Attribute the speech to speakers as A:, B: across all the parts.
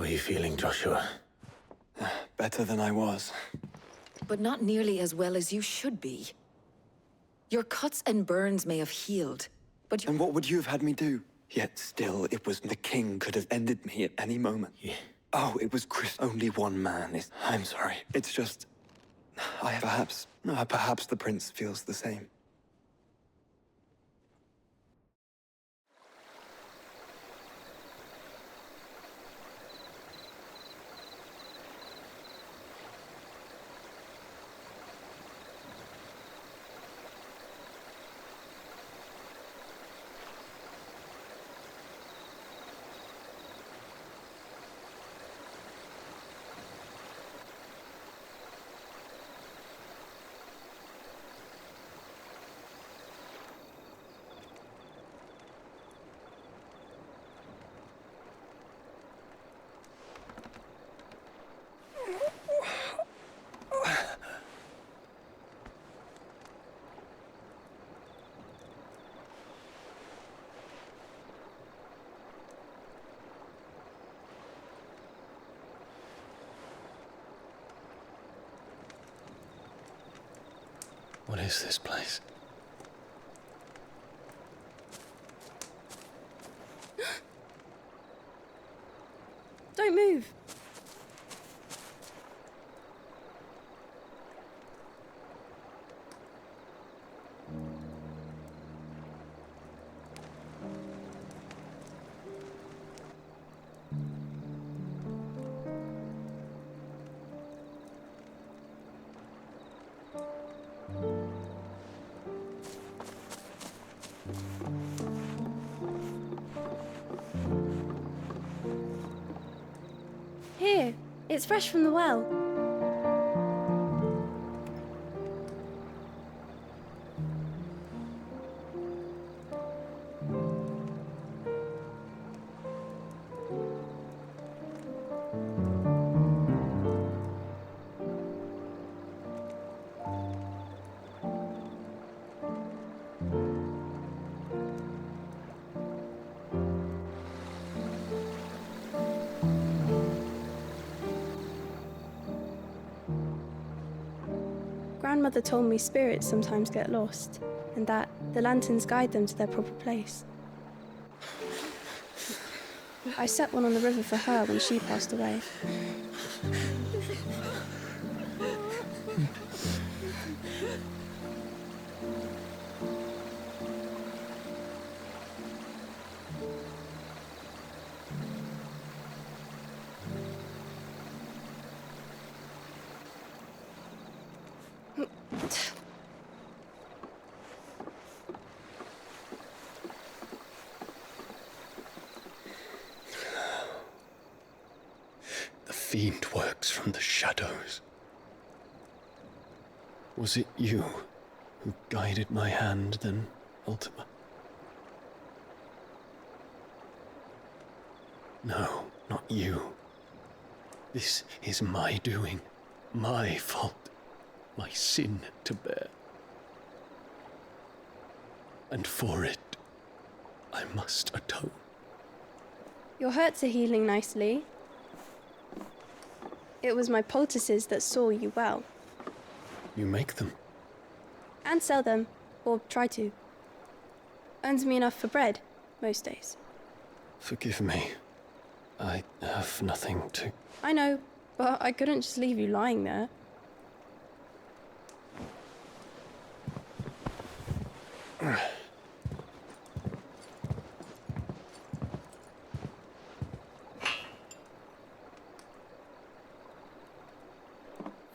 A: you feeling, Joshua?
B: Better than I was.
C: But not nearly as well as you should be. Your cuts and burns may have healed, but
B: And what would you have had me do? Yet still, it was the king could have ended me at any moment.
A: Yeah.
B: Oh, it was Chris. Only one man. I'm sorry. It's just... Perhaps the prince feels the same.
A: What is this place?
D: Don't move. Here, it's fresh from the well. Grandmother told me spirits sometimes get lost, and that the lanterns guide them to their proper place. I set one on the river for her when she passed away.
A: The fiend works from the shadows. Was it you who guided my hand then, Ultima? No, not you. This is my doing, my fault, my sin to bear. And for it, I must atone.
D: Your hurts are healing nicely. It was my poultices that saw you well.
A: You make them?
D: And sell them, or try to. Earns me enough for bread, most days.
A: Forgive me. I have nothing to...
D: I know, but I couldn't just leave you lying there.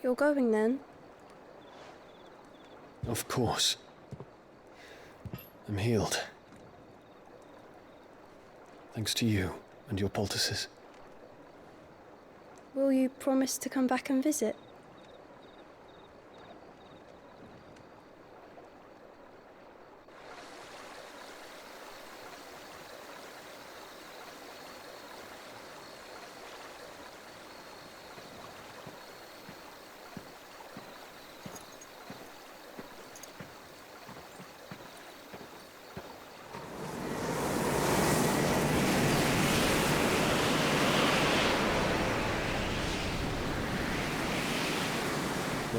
D: You're going then?
A: Of course. I'm healed. Thanks to you and your poultices.
D: Will you promise to come back and visit?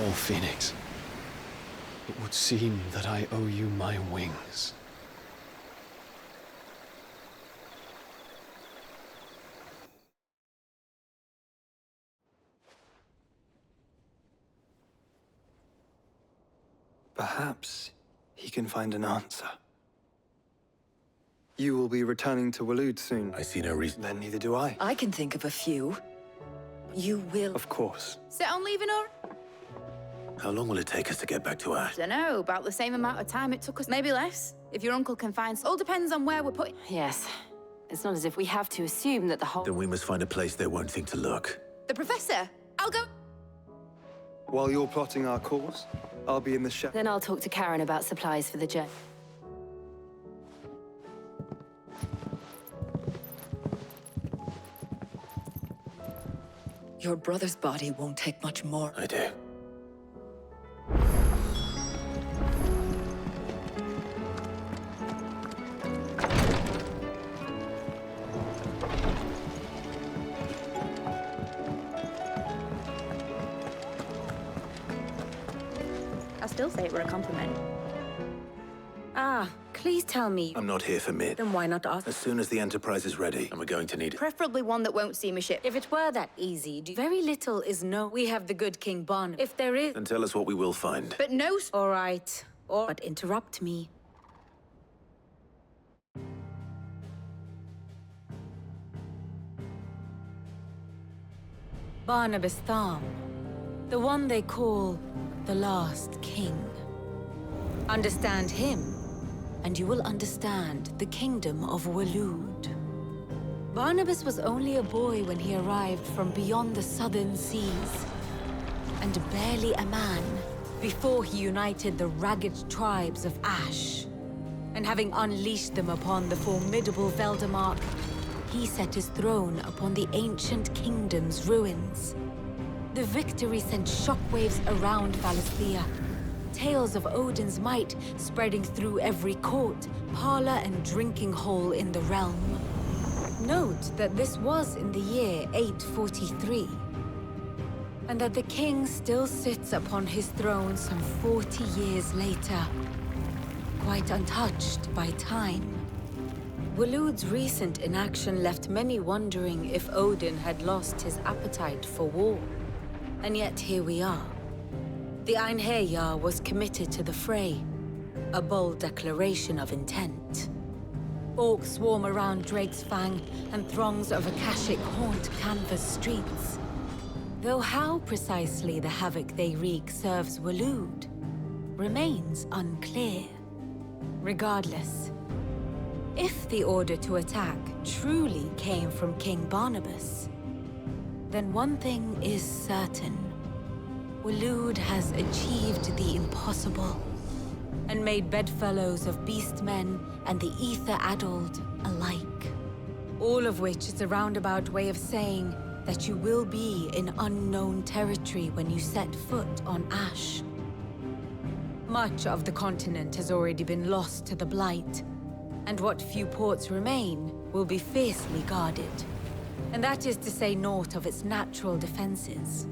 A: Farewell, Phoenix. It would seem that I owe you my wings.
B: Perhaps he can find an answer. You will be returning to Waloed soon.
E: I see no reason.
B: Then neither do I.
C: I can think of a few. You will.
B: Of course.
F: Set on leaving her?
E: How long will it take us to get back to Ash?
F: Dunno, about the same amount of time it took us. Maybe less, if your uncle can find... All depends on where we're putting...
G: Yes. It's not as if we have to assume that the whole...
E: Then we must find a place they won't think to look.
F: The professor! I'll go...
B: While you're plotting our course, I'll be in the shadow.
G: Then I'll talk to Karen about supplies for the journey.
C: Your brother's body won't take much more.
E: I do.
F: I still say it were a compliment.
G: Ah, please tell me.
E: I'm not here for mid.
G: Then why not ask?
E: As soon as the Enterprise is ready, and we're going to need it.
F: Preferably one that won't see me ship.
G: If it were that easy, very little is known. We have the good King Barnabas. If there is...
E: Then tell us what we will find.
F: But no...
G: All right. But interrupt me. Barnabas Tham. The one they call the last king. Understand him, and you will understand the kingdom of Waloed. Barnabas was only a boy when he arrived from beyond the southern seas, and barely a man before he united the ragged tribes of Ash. And having unleashed them upon the formidable Veldamark, he set his throne upon the ancient kingdom's ruins. The victory sent shockwaves around Valisthea, tales of Odin's might spreading through every court, parlor, and drinking hole in the realm. Note that this was in the year 843, and that the king still sits upon his throne some 40 years later, quite untouched by time. Waloed's recent inaction left many wondering if Odin had lost his appetite for war. And yet here we are. The Einherjar was committed to the fray, a bold declaration of intent. Orcs swarm around Drake's Fang, and throngs of Akashic haunt Canvas streets. Though how precisely the havoc they wreak serves Waloed remains unclear. Regardless, if the order to attack truly came from King Barnabas, then one thing is certain. Waloed has achieved the impossible, and made bedfellows of beastmen and the ether-addled alike. All of which is a roundabout way of saying that you will be in unknown territory when you set foot on Ash. Much of the continent has already been lost to the Blight, and what few ports remain will be fiercely guarded. And that is to say naught of its natural defenses.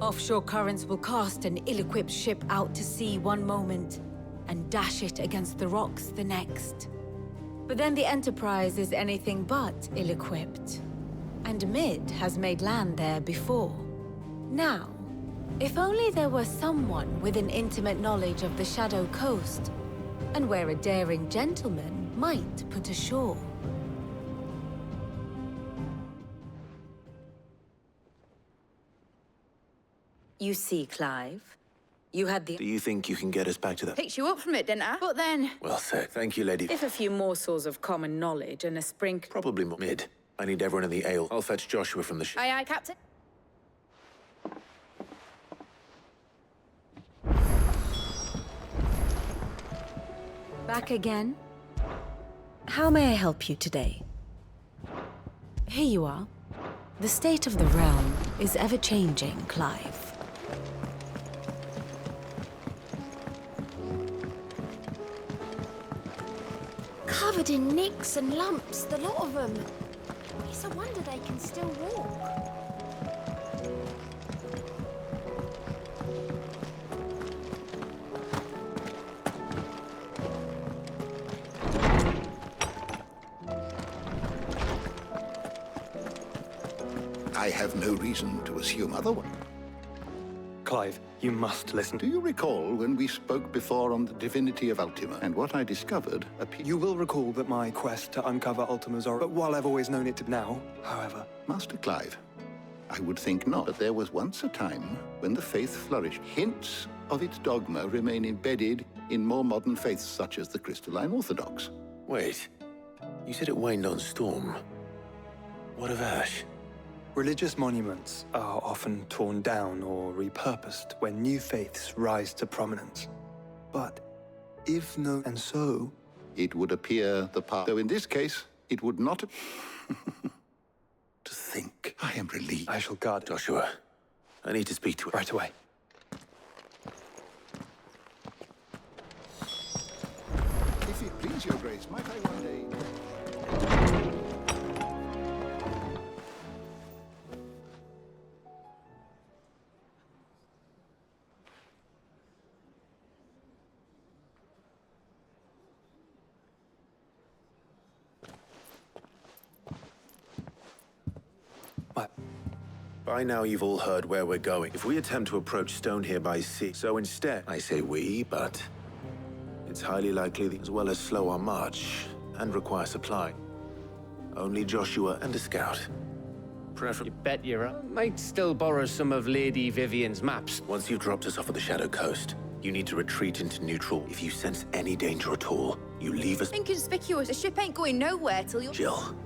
G: Offshore currents will cast an ill-equipped ship out to sea one moment, and dash it against the rocks the next. But then the Enterprise is anything but ill-equipped. And Mid has made land there before. Now, if only there were someone with an intimate knowledge of the Shadow Coast, and where a daring gentleman might put ashore. You see, Clive, you had the...
E: Do you think you can get us back to that?
F: Picked you up from it, didn't I? But then...
E: Well said. Thank you, lady.
G: If a few morsels of common knowledge and a sprinkle...
E: Probably more mid. I need everyone in the ale. I'll fetch Joshua from the ship.
F: Aye, aye, Captain.
G: Back again? How may I help you today? Here you are. The state of the realm is ever-changing, Clive.
H: Covered in nicks and lumps, the lot of them. It's a wonder they can still walk.
I: I have no reason to assume otherwise.
B: Clive, you must listen.
I: Do you recall when we spoke before on the divinity of Ultima, and what I discovered
B: You will recall that my quest to uncover Ultima's origin, but while I've always known it to now, however...
I: Master Clive, I would think not, but there was once a time when the faith flourished. Hints of its dogma remain embedded in more modern faiths, such as the Crystalline Orthodox.
E: Wait. You said it waned on Storm. What of Ash?
B: Religious monuments are often torn down or repurposed when new faiths rise to prominence. But if no... and so...
I: It would appear the path, though in this case, it would not... To think, I am relieved.
B: I shall guard it.
E: Joshua, I need to speak to her.
B: Right away.
I: If it please your grace, might I one day...
B: What?
E: By now you've all heard where we're going. If we attempt to approach Stone here by sea, so instead, I say we, but it's highly likely that as well as slow our march and require supply. Only Joshua and a scout.
J: You bet you're up. Might still borrow some of Lady Vivian's maps.
E: Once you've dropped us off at the Shadow Coast, you need to retreat into neutral. If you sense any danger at all, you leave us...
F: Inconspicuous. A ship ain't going nowhere till you're...
E: Jill,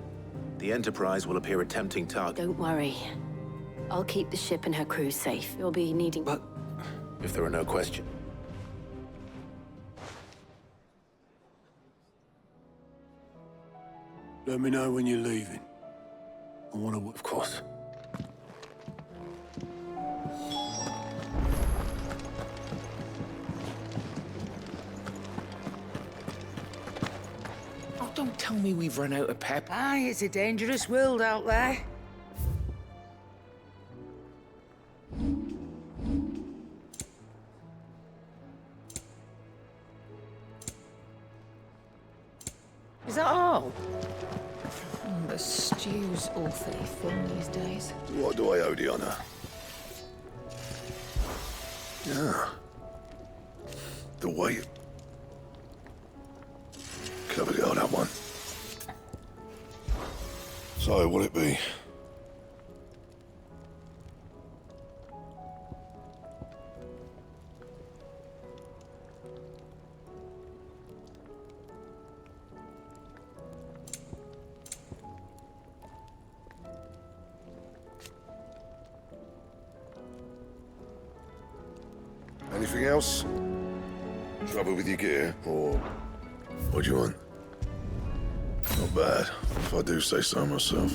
E: the Enterprise will appear a tempting target.
G: Don't worry. I'll keep the ship and her crew safe. You'll be needing...
B: But...
E: If there are no questions.
A: Let me know when you're leaving. I want to...
E: Of course.
J: Oh, don't tell me we've run out of pep. Aye, it's a dangerous world out there. Is that all? The stew's awfully thin these days.
A: What do I owe the honor? Yeah. The weight. Covered it on that one. So, what'll it be? Anything else? Trouble with your gear, or what do you want? Not bad, if I do say so myself.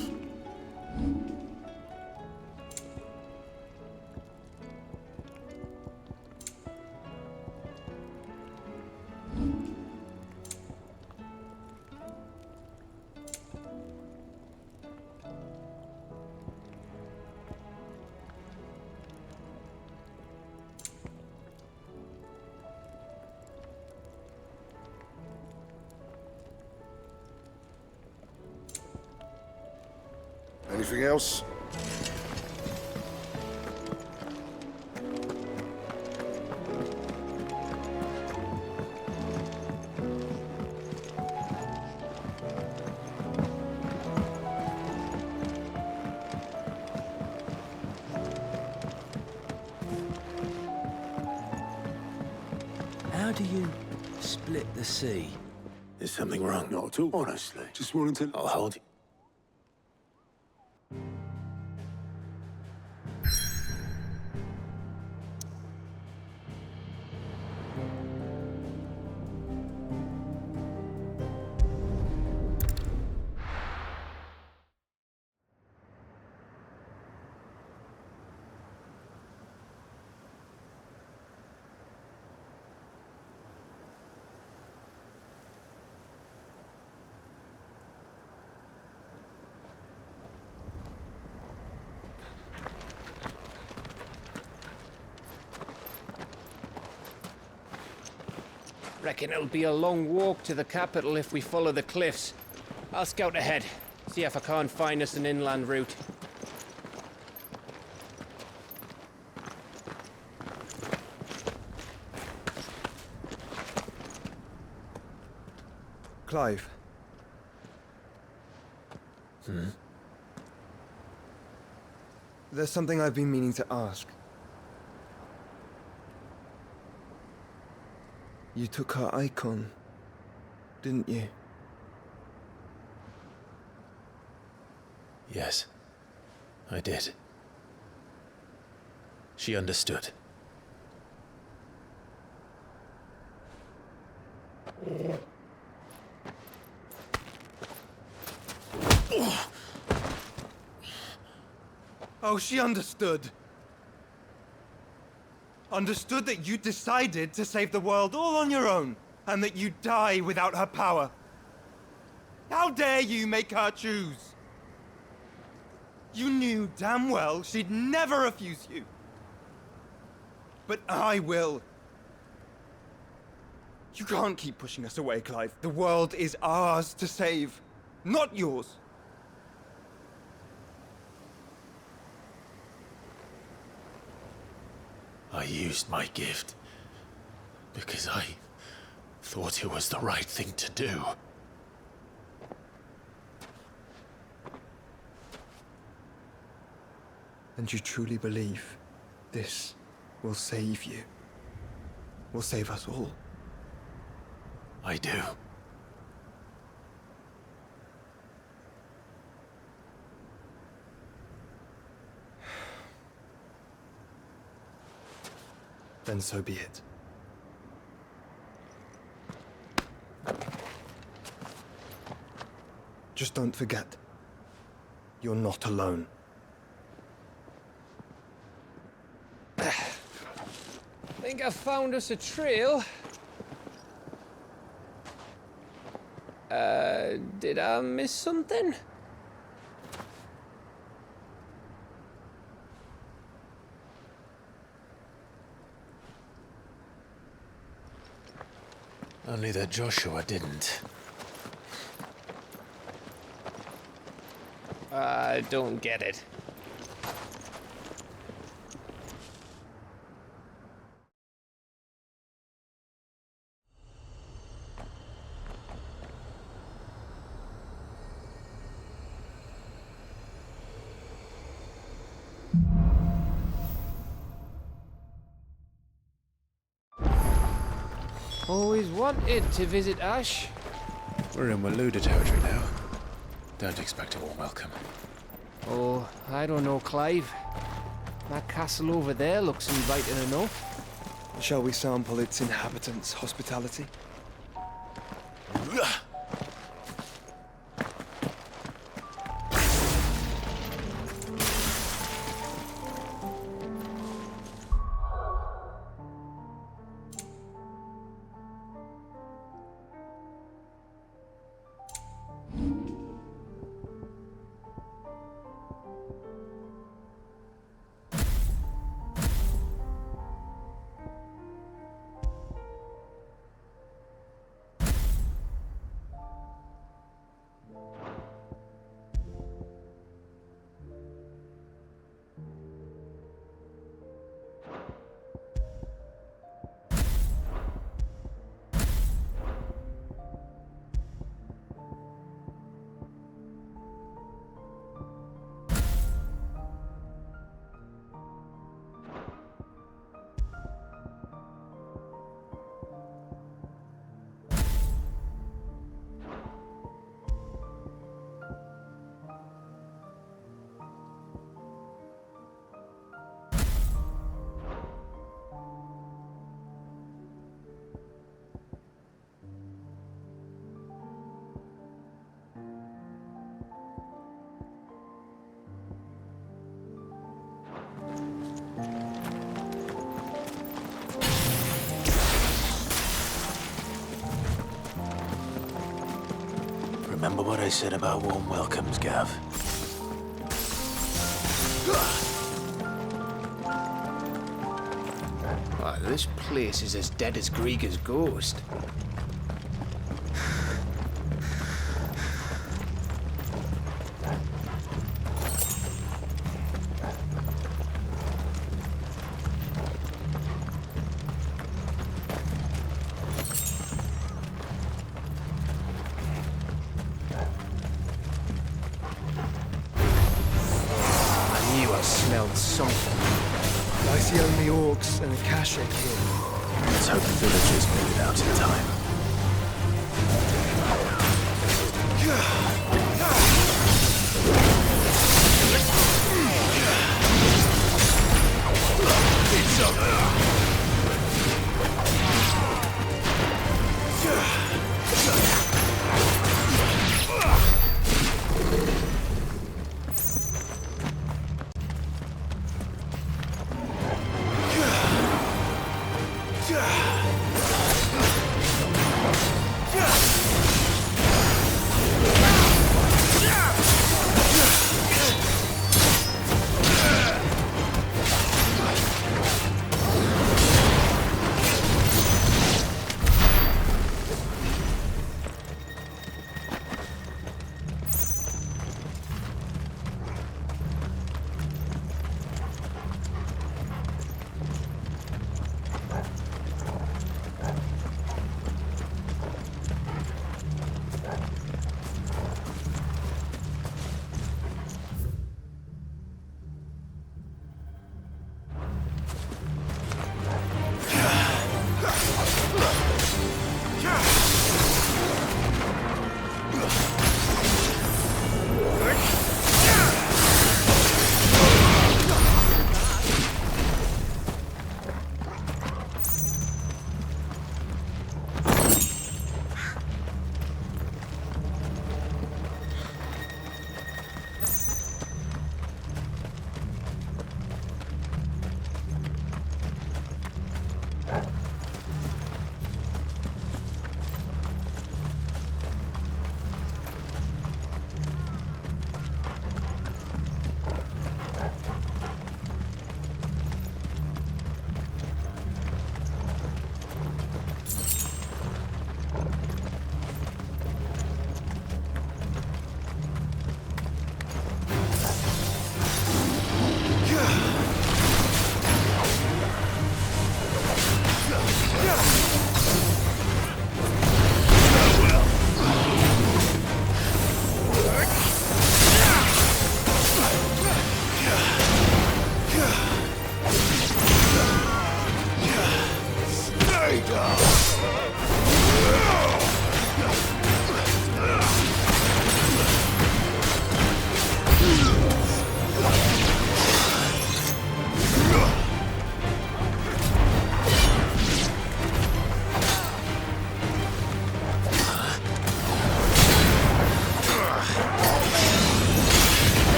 A: Anything else?
J: How do you split the sea?
E: Is something wrong?
A: Not at all, honestly. Just wanted to...
E: I'll hold you.
J: Reckon it'll be a long walk to the capital if we follow the cliffs. I'll scout ahead, see if I can't find us an inland route.
B: Clive. There's something I've been meaning to ask. You took her icon, didn't you?
E: Yes, I did. She understood.
B: Oh, she understood. Understood that you decided to save the world all on your own, and that you'd die without her power. How dare you make her choose? You knew damn well she'd never refuse you. But I will. You can't keep pushing us away, Clive. The world is ours to save, not yours.
E: I used my gift because I thought it was the right thing to do.
B: And you truly believe this will save you? Will save us all?
E: I do.
B: Then so be it. Just don't forget, you're not alone.
J: Think I found us a trail. Did I miss something?
E: Only that Joshua didn't.
J: I don't get it. Always wanted to visit Ash.
E: We're in Waluda territory now. Don't expect a warm welcome.
J: Oh, I don't know, Clive. That castle over there looks inviting enough.
B: Shall we sample its inhabitants' hospitality?
E: Remember what I said about warm welcomes, Gav?
J: Oh, this place is as dead as Greagor's ghost.
B: something. I see only orcs and Akashic here.
E: Let's hope the villagers made it out in time.
B: It's up there.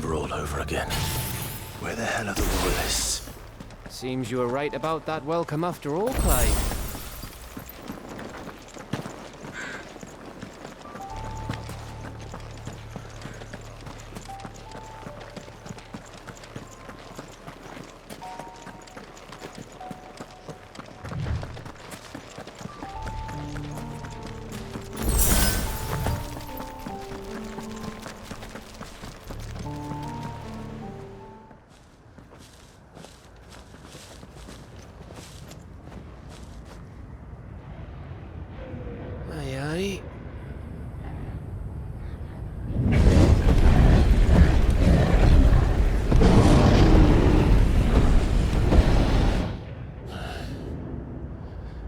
E: All over again. Where the hell are the royalists?
J: Seems you were right about that welcome after all, Clive.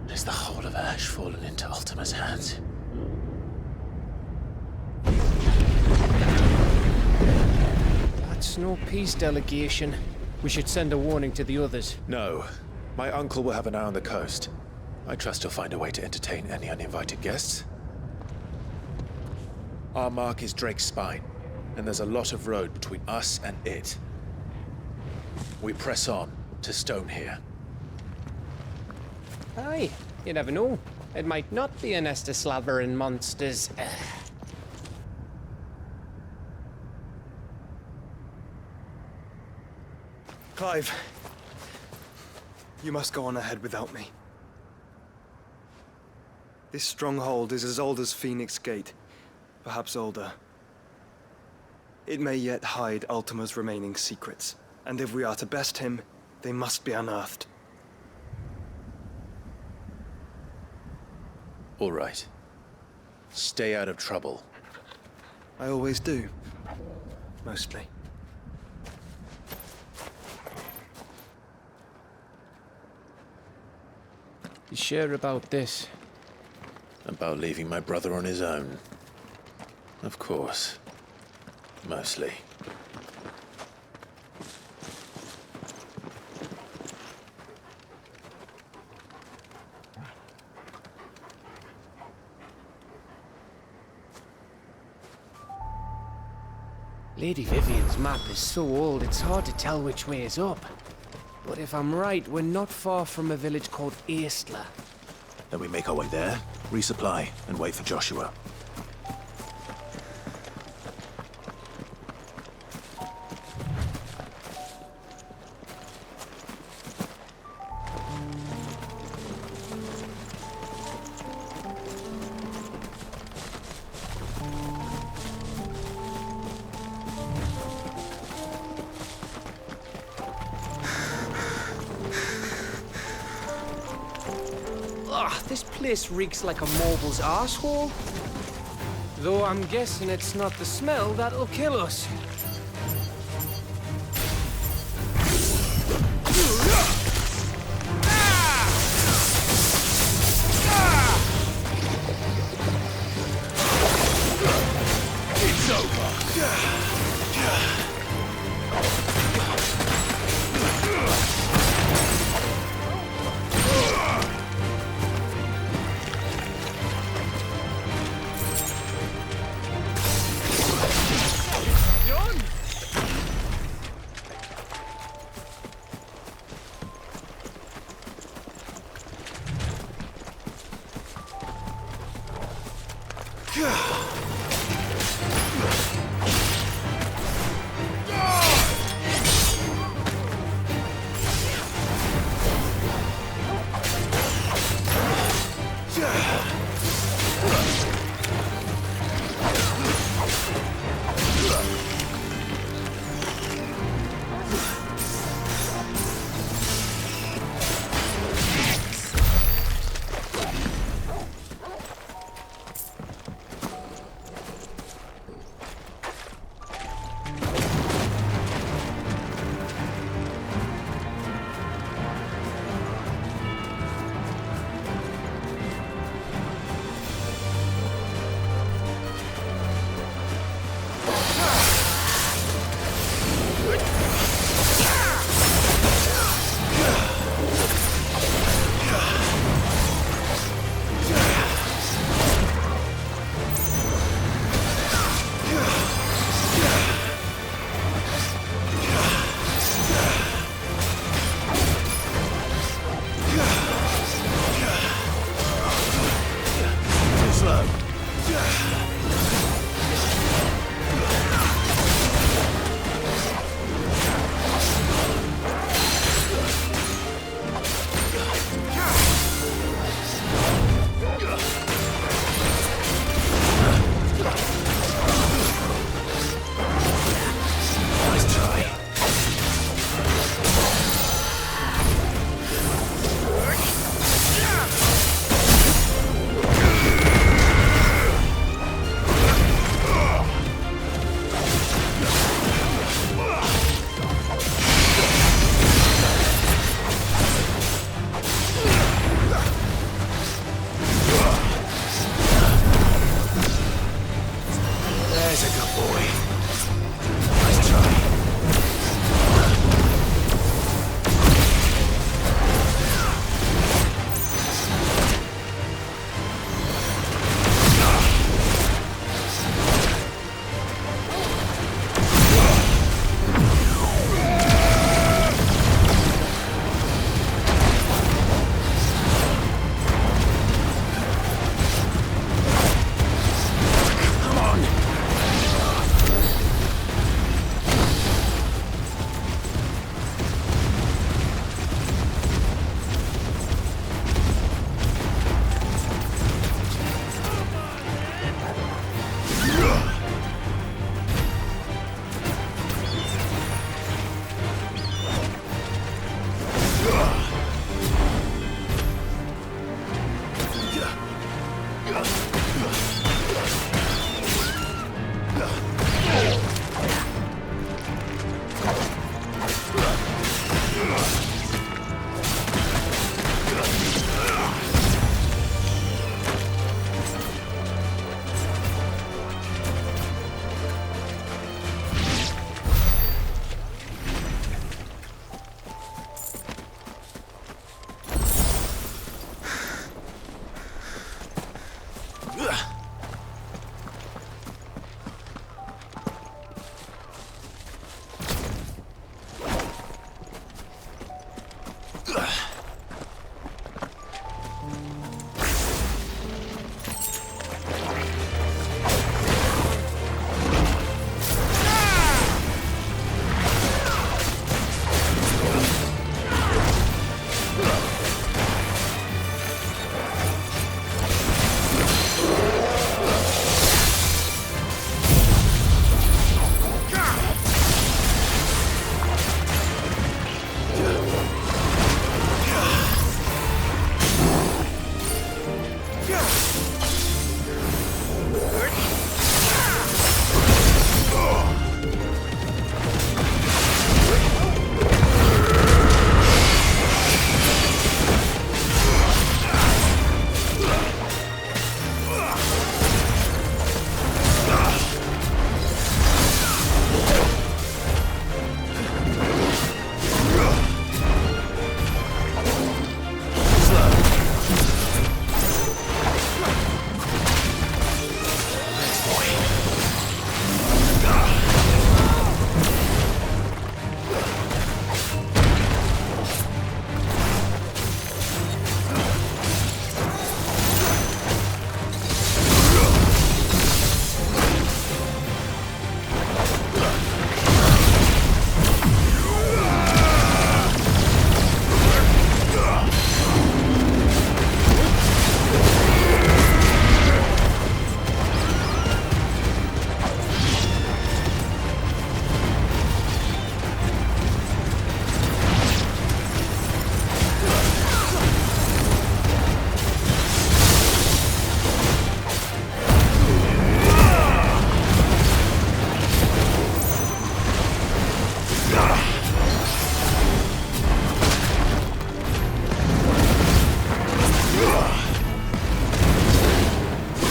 E: Is the whole of Ash fallen into Ultima's hands?
J: That's no peace delegation. We should send a warning to the others.
E: No. My uncle will have an eye on the coast. I trust he'll find a way to entertain any uninvited guests. Our mark is Drake's Spine, and there's a lot of road between us and it. We press on to Stone here.
J: Aye, you never know. It might not be a nest of slavering monsters.
B: Clive, you must go on ahead without me. This stronghold is as old as Phoenix Gate, perhaps older. It may yet hide Ultima's remaining secrets, and if we are to best him, they must be unearthed.
E: All right. Stay out of trouble.
B: I always do. Mostly.
J: You sure about this?
E: About leaving my brother on his own. Of course. Mostly.
J: Lady Vivian's map is so old it's hard to tell which way is up. But if I'm right, we're not far from a village called Aistla.
E: Then we make our way there, resupply, and wait for Joshua.
J: This place reeks like a mobile's arsehole. Though I'm guessing it's not the smell that'll kill us.
A: It's over.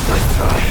E: Nice try.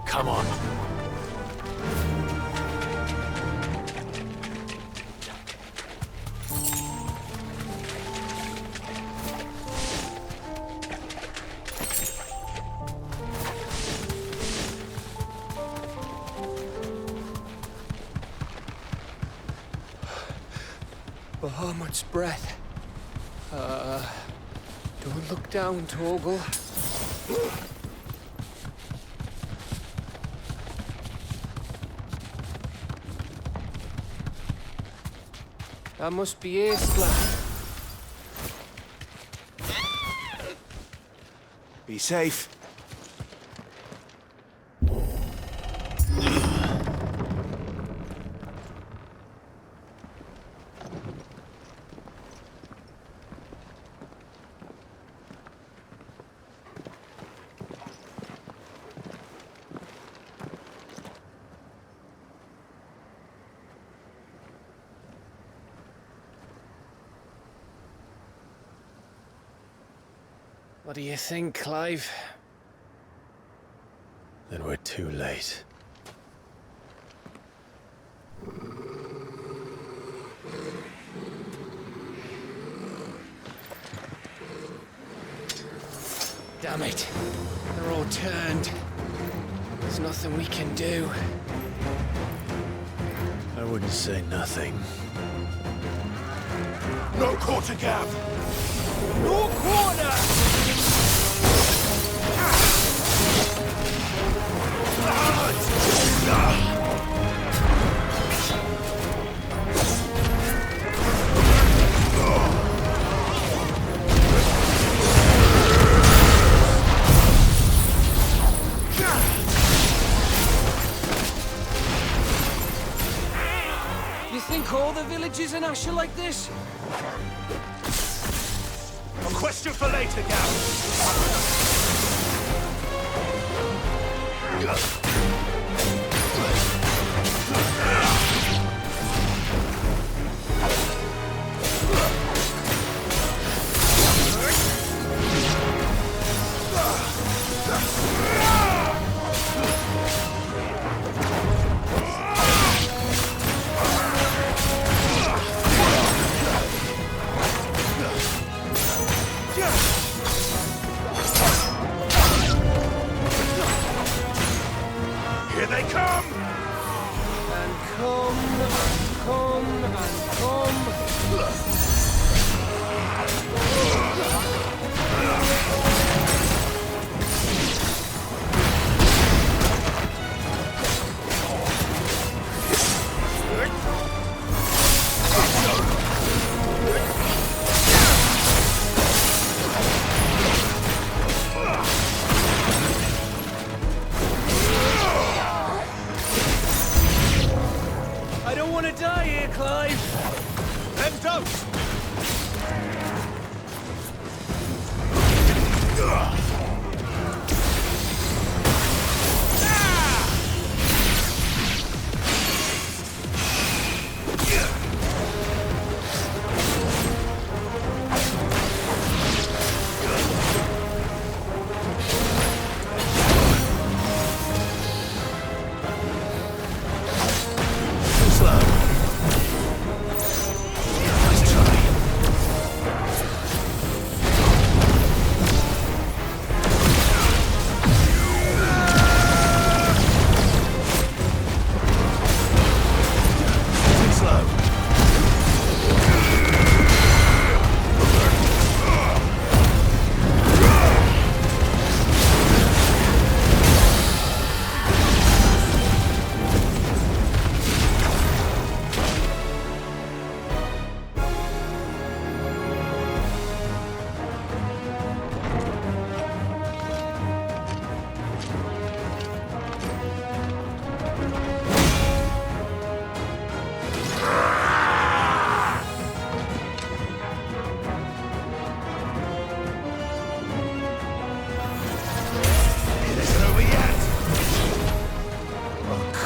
E: Come on.
J: Bahamut's breath. Don't look down, Torgal. That must be Aesfla.
E: Be safe.
J: What do you think, Clive?
E: Then we're too late.
J: Damn it. They're all turned. There's nothing we can do.
E: I wouldn't say nothing.
B: No quarter gap! No quarter!
J: You think all the villages in Asher like this?
B: A question for later, Gav.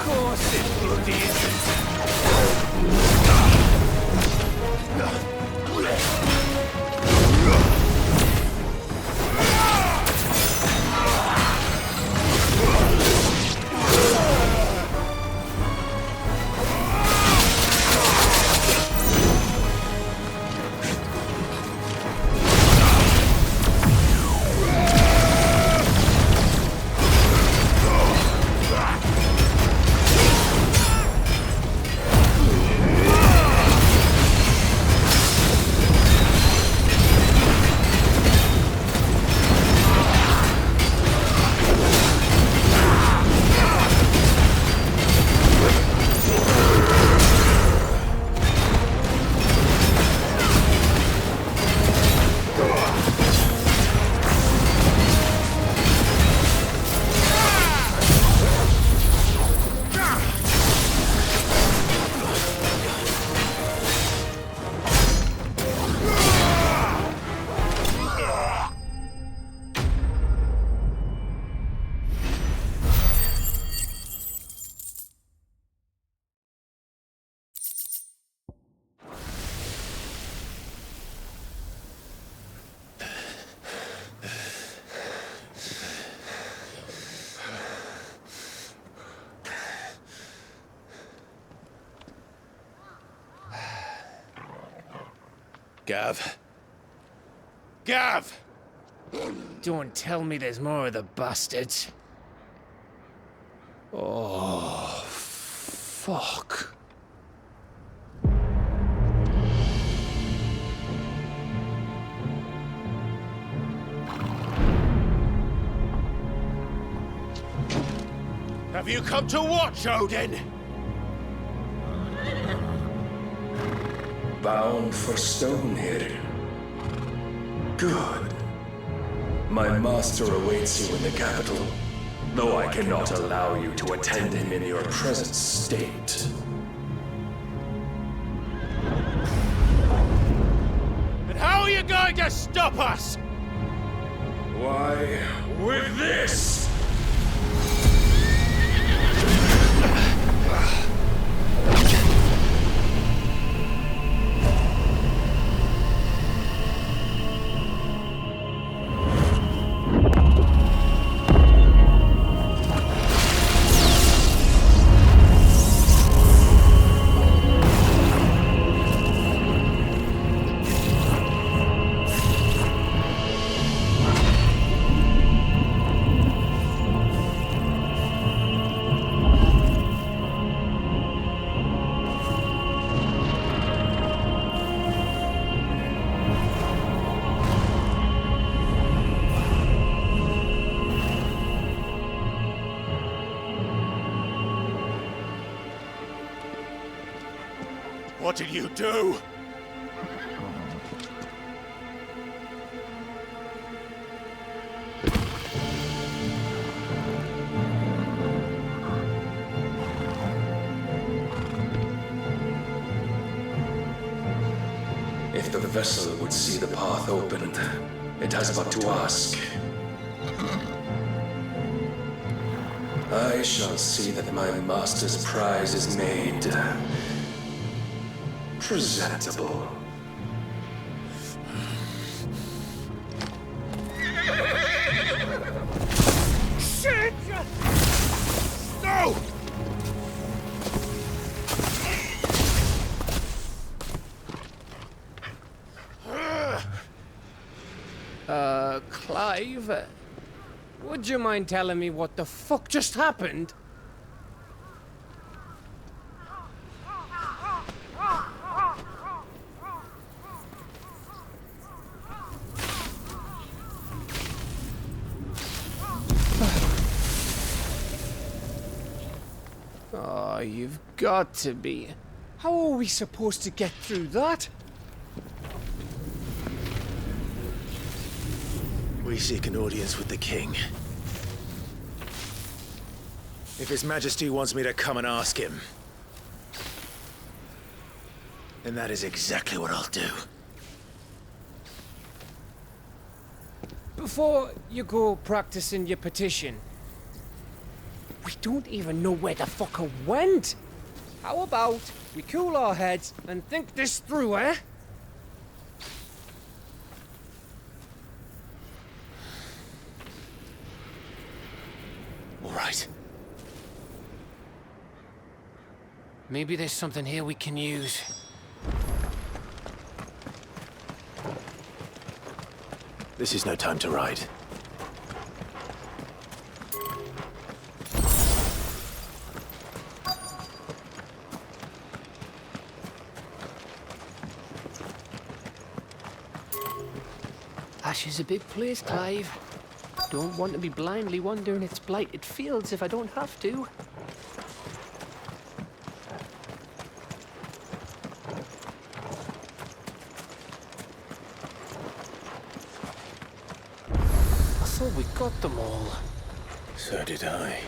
J: course it bloody isn't.
E: Gav. Gav!
J: Don't tell me there's more of the bastards. Oh, fuck.
E: Have you come to watch, Odin?
K: Bound for Stonehill. Good. My master awaits you in the capital, though I cannot allow you to attend him in your present state.
E: And how are you going to stop us?
K: Why, with this!
E: What did you do?
K: If the vessel would see the path opened, it has but to ask. I shall see that my master's prize is made presentable.
E: Shit! No!
J: Clive, would you mind telling me what the fuck just happened? Oh, you've got to be. How are we supposed to get through that?
E: We seek an audience with the king. If His Majesty wants me to come and ask him, then that is exactly what I'll do.
J: Before you go practicing your petition, We don't even know where the fucker went. How about we cool our heads and think this through, eh?
E: All right.
J: Maybe there's something here we can use.
E: This is no time to ride.
J: Ash is a big place, Clive. Don't want to be blindly wandering its blighted fields if I don't have to. I thought we got them all.
E: So did I.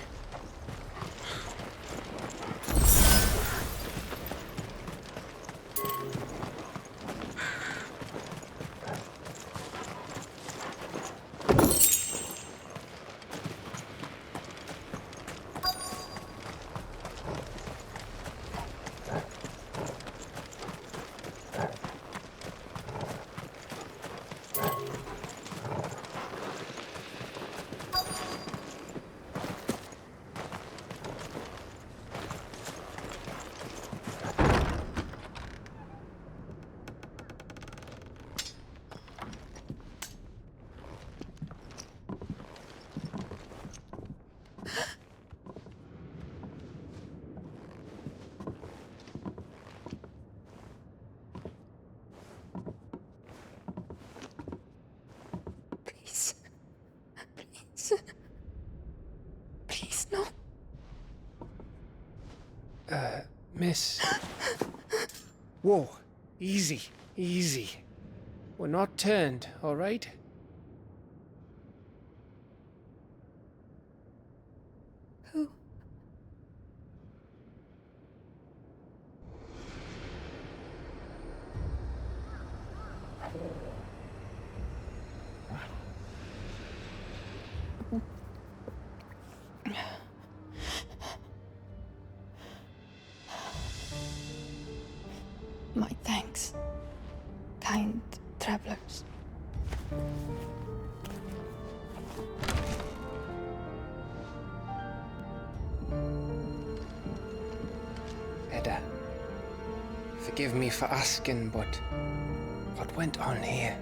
C: Please, no.
J: Miss. Whoa. Easy. Easy. We're not turned, all right?
C: Who? My thanks, kind travelers.
J: Edda, forgive me for asking, but what went on here?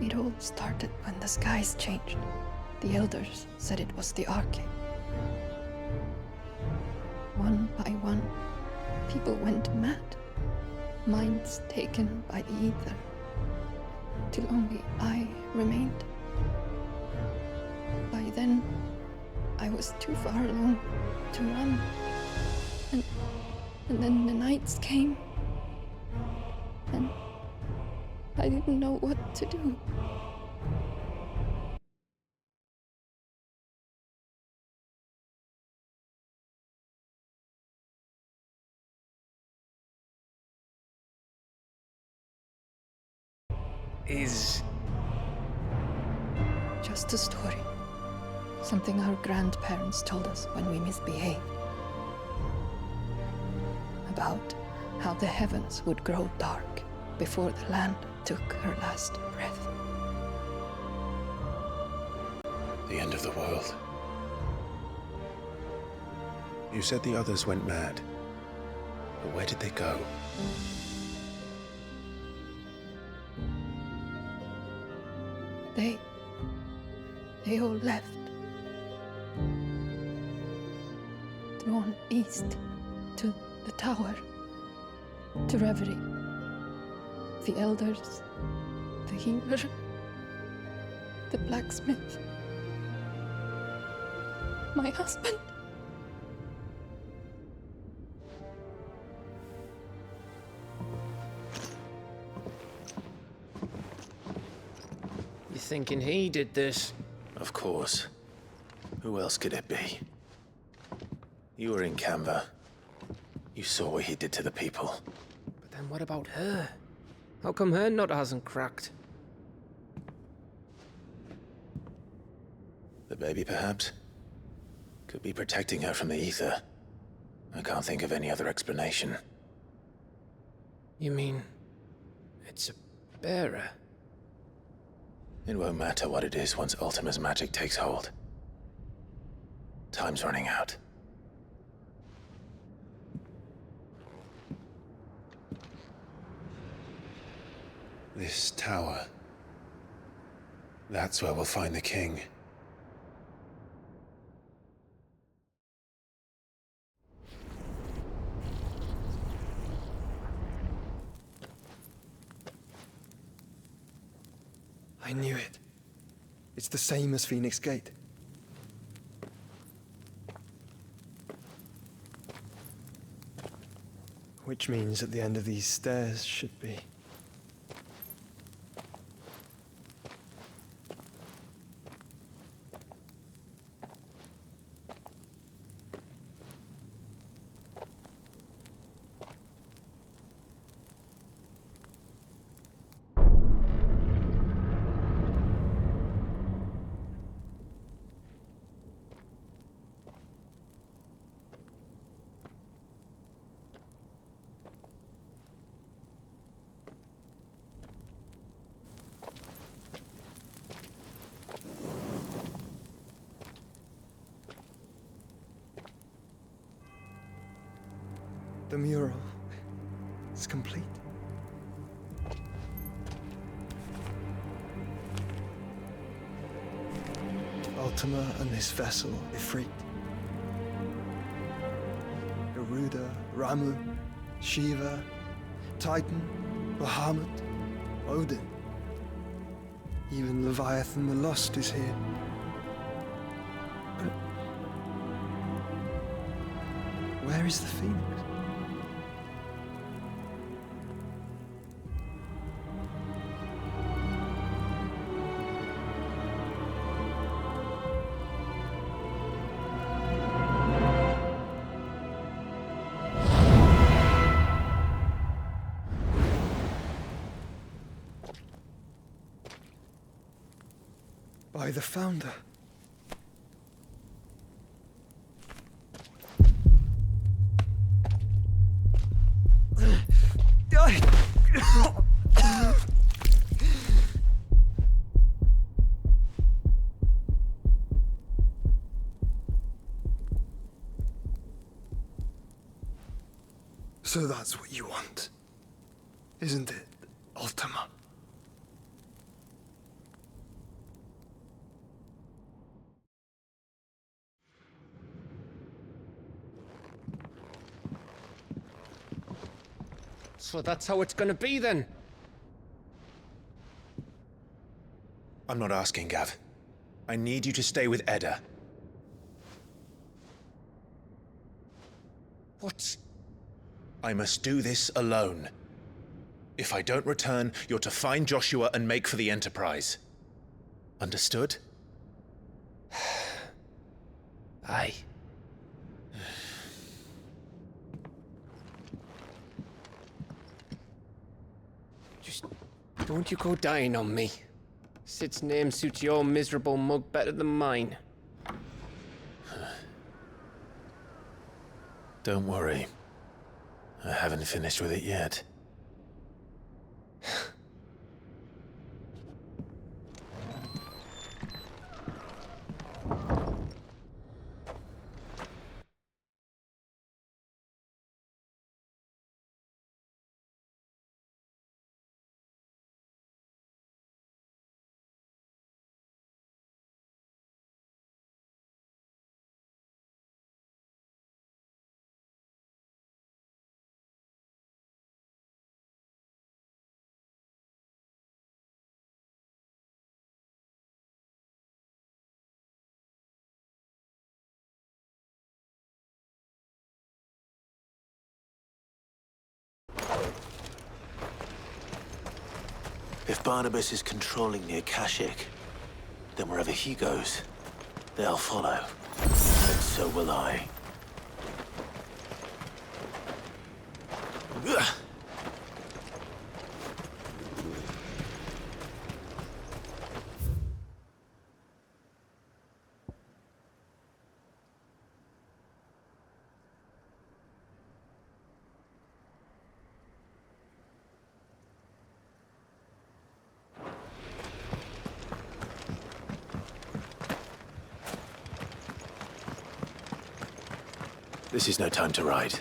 C: It all started when the skies changed. The elders said it was the Arcade. One by one, people went mad. Minds taken by the ether. Till only I remained. By then, I was too far along to run. And then the nights came. And I didn't know what to do.
J: Is
C: just a story. Something our grandparents told us when we misbehaved. About how the heavens would grow dark before the land took her last breath.
E: The end of the world. You said the others went mad. But where did they go?
C: They all left. Drawn east to the tower, to reverie. The elders, the healer, the blacksmith, my husband.
J: you thinking he did this?
E: Of course. Who else could it be? You were in Canva. You saw what he did to the people.
J: Then what about her? How come her nut hasn't cracked?
E: The baby, perhaps? Could be protecting her from the ether. I can't think of any other explanation.
J: You mean... it's a bearer?
E: It won't matter what it is once Ultima's magic takes hold. Time's running out. This tower. That's where we'll find the king.
B: I knew it. It's the same as Phoenix Gate. Which means at the end of these stairs should be... The mural is complete. Ultima and this vessel, Ifrit. Garuda, Ramu, Shiva, Titan, Bahamut, Odin. Even Leviathan the Lost is here. But where is the Phoenix? By the Founder. So that's what you want, isn't it, Ultima?
J: So that's how it's gonna be then?
E: I'm not asking, Gav. I need you to stay with Edda.
J: What?
E: I must do this alone. If I don't return, you're to find Joshua and make for the Enterprise. Understood?
J: Aye. Just don't you go dying on me. Sid's name suits your miserable mug better than mine.
E: Don't worry. I haven't finished with it yet. If Barnabas is controlling the Akashic, then wherever he goes, they'll follow. And so will I. This is no time to ride.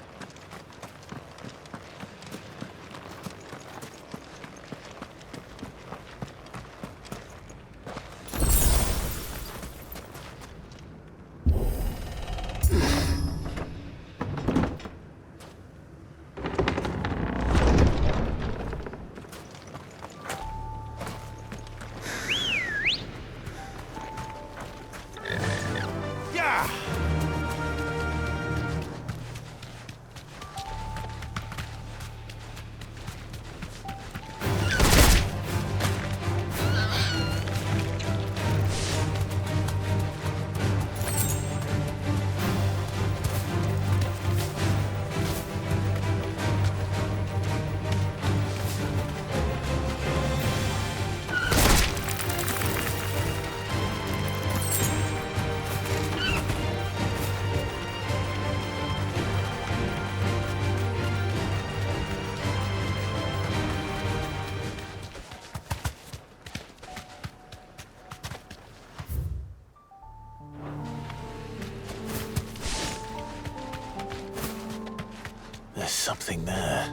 E: There's something there.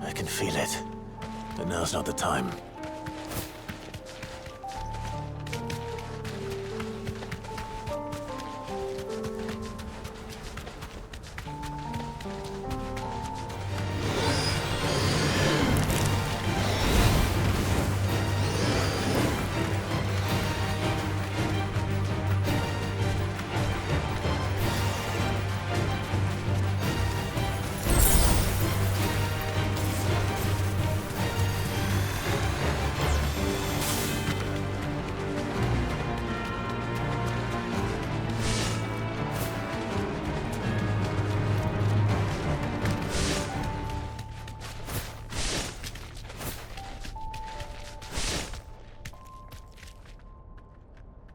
E: I can feel it. But now's not the time.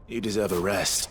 E: You deserve a rest.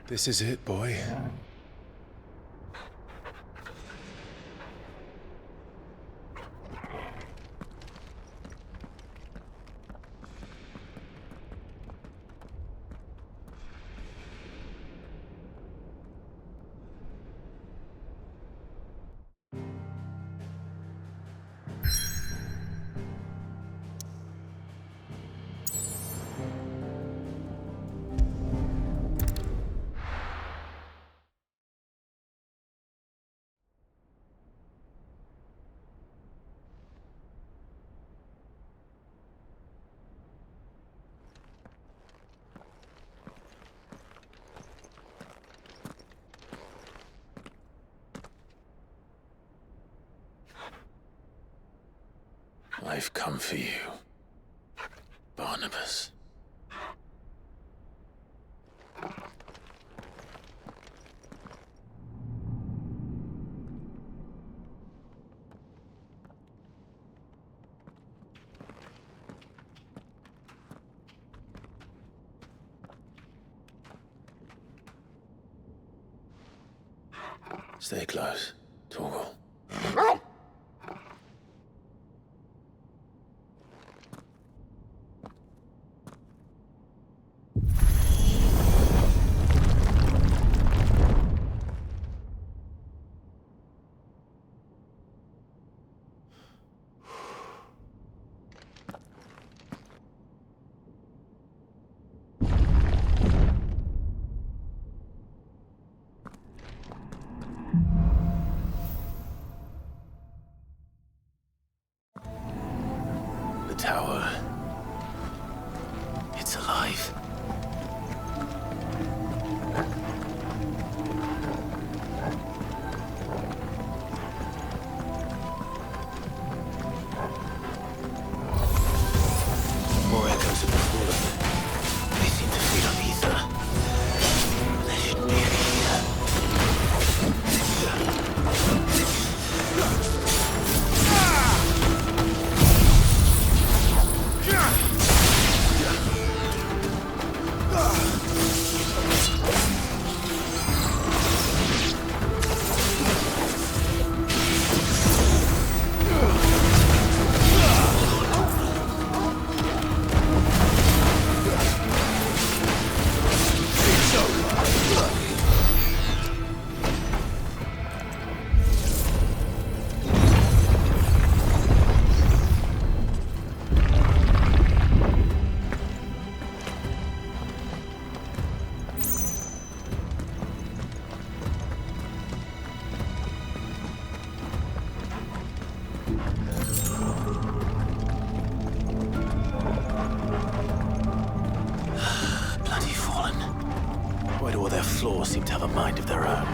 J: This is it, boy.
E: I've come for you, Barnabas. Stay close, Torgal. Tower. It's alive. More echoes of the fallen. They seem to feed on ether. There shouldn't be any here. Why do all their floors seem to have a mind of their own?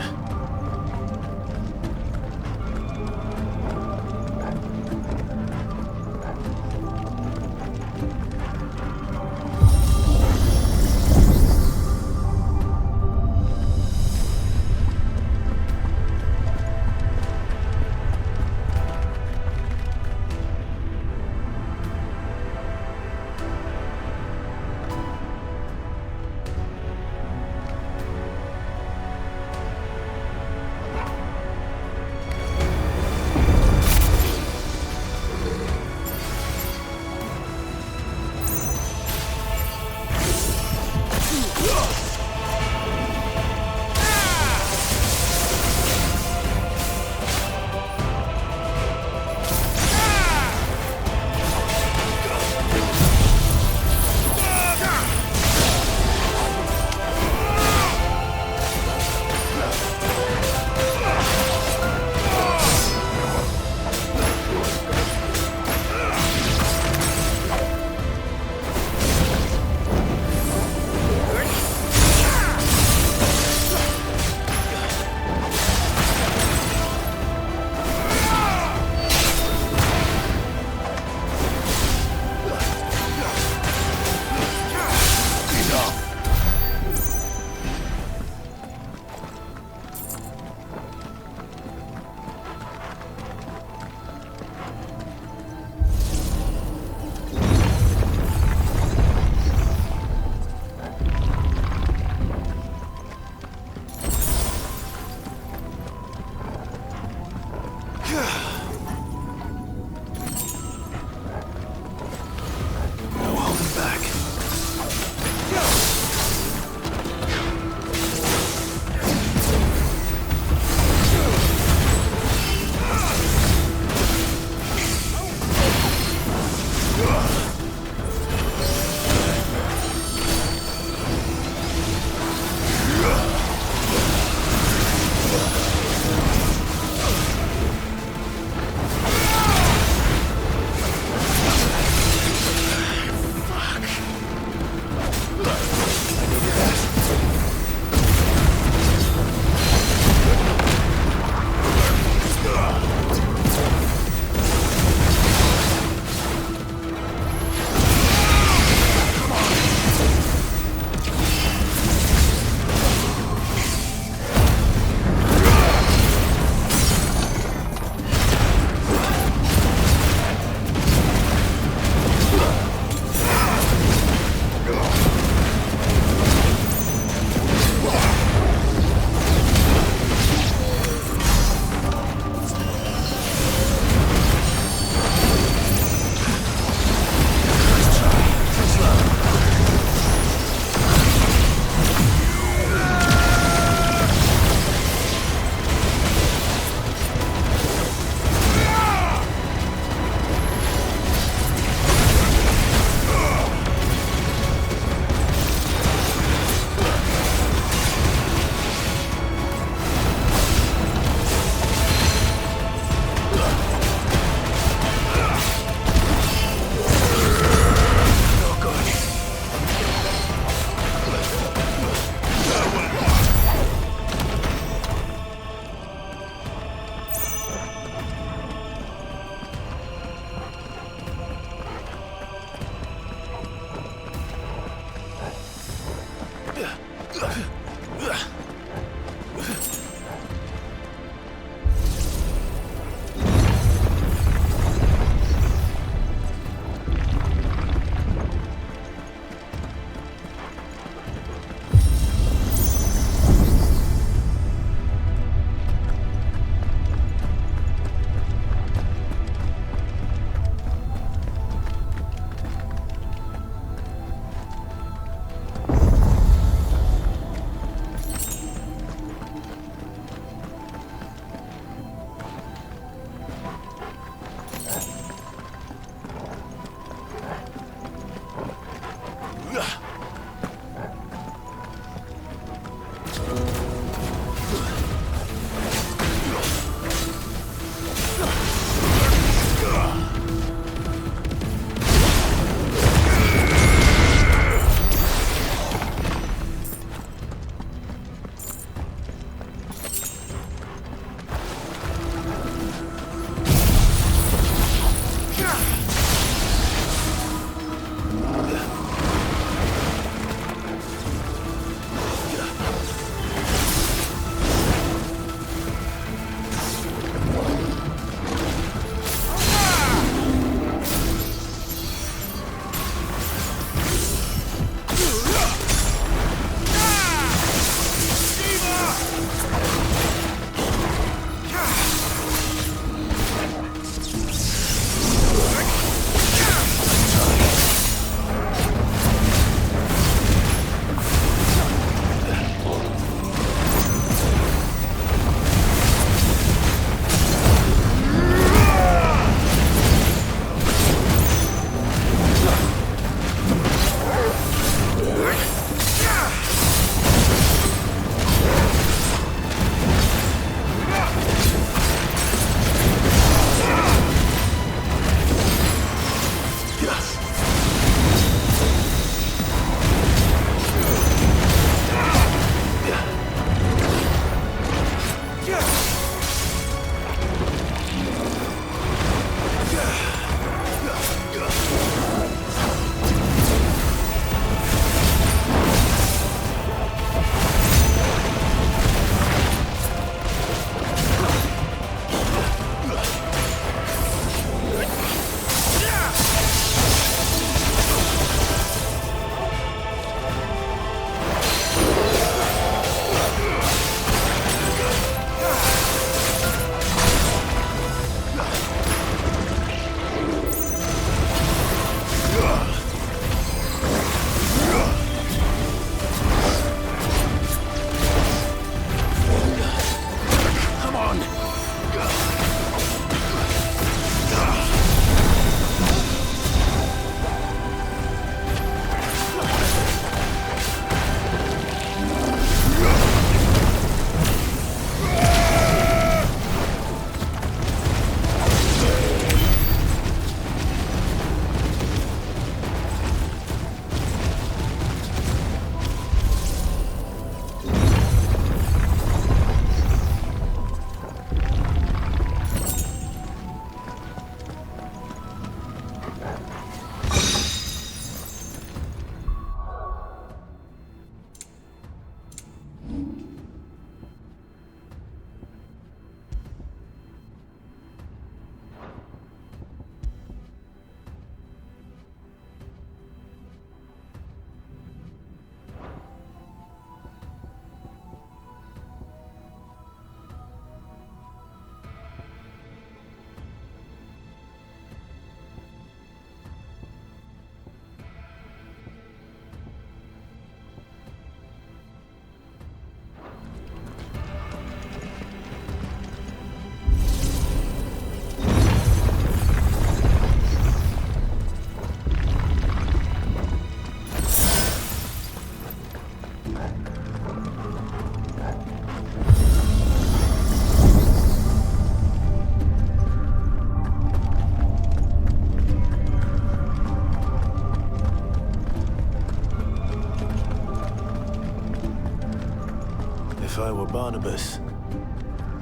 E: If I were Barnabas,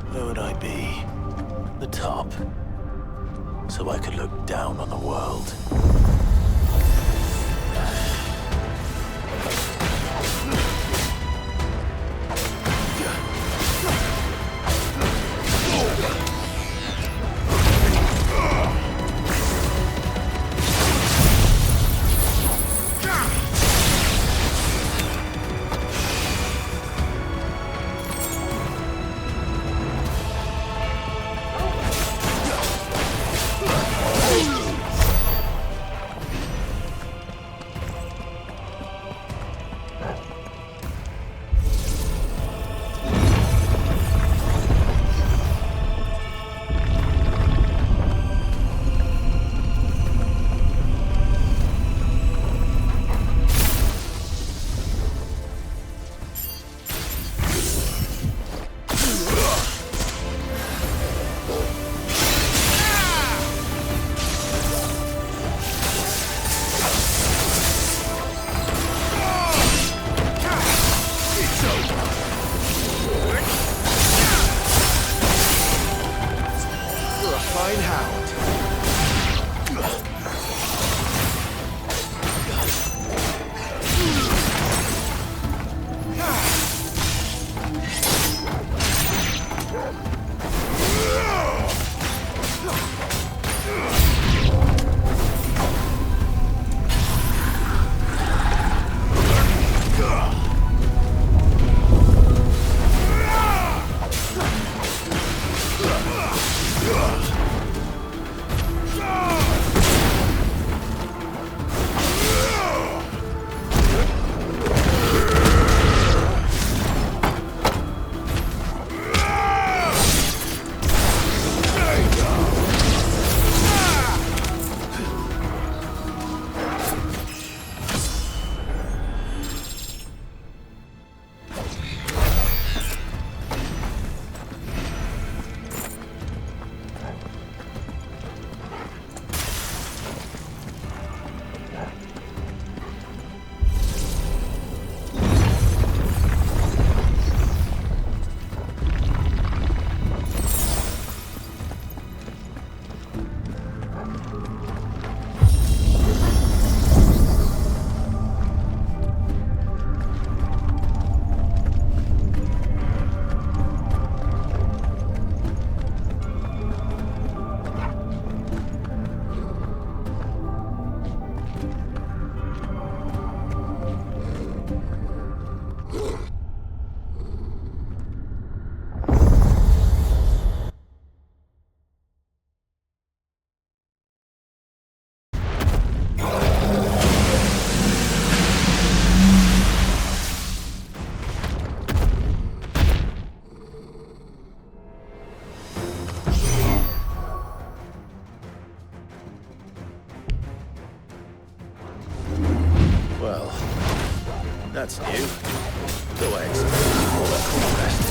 E: where would I be? The top. So I could look down on the world. That's new. Go ahead. All that conquest.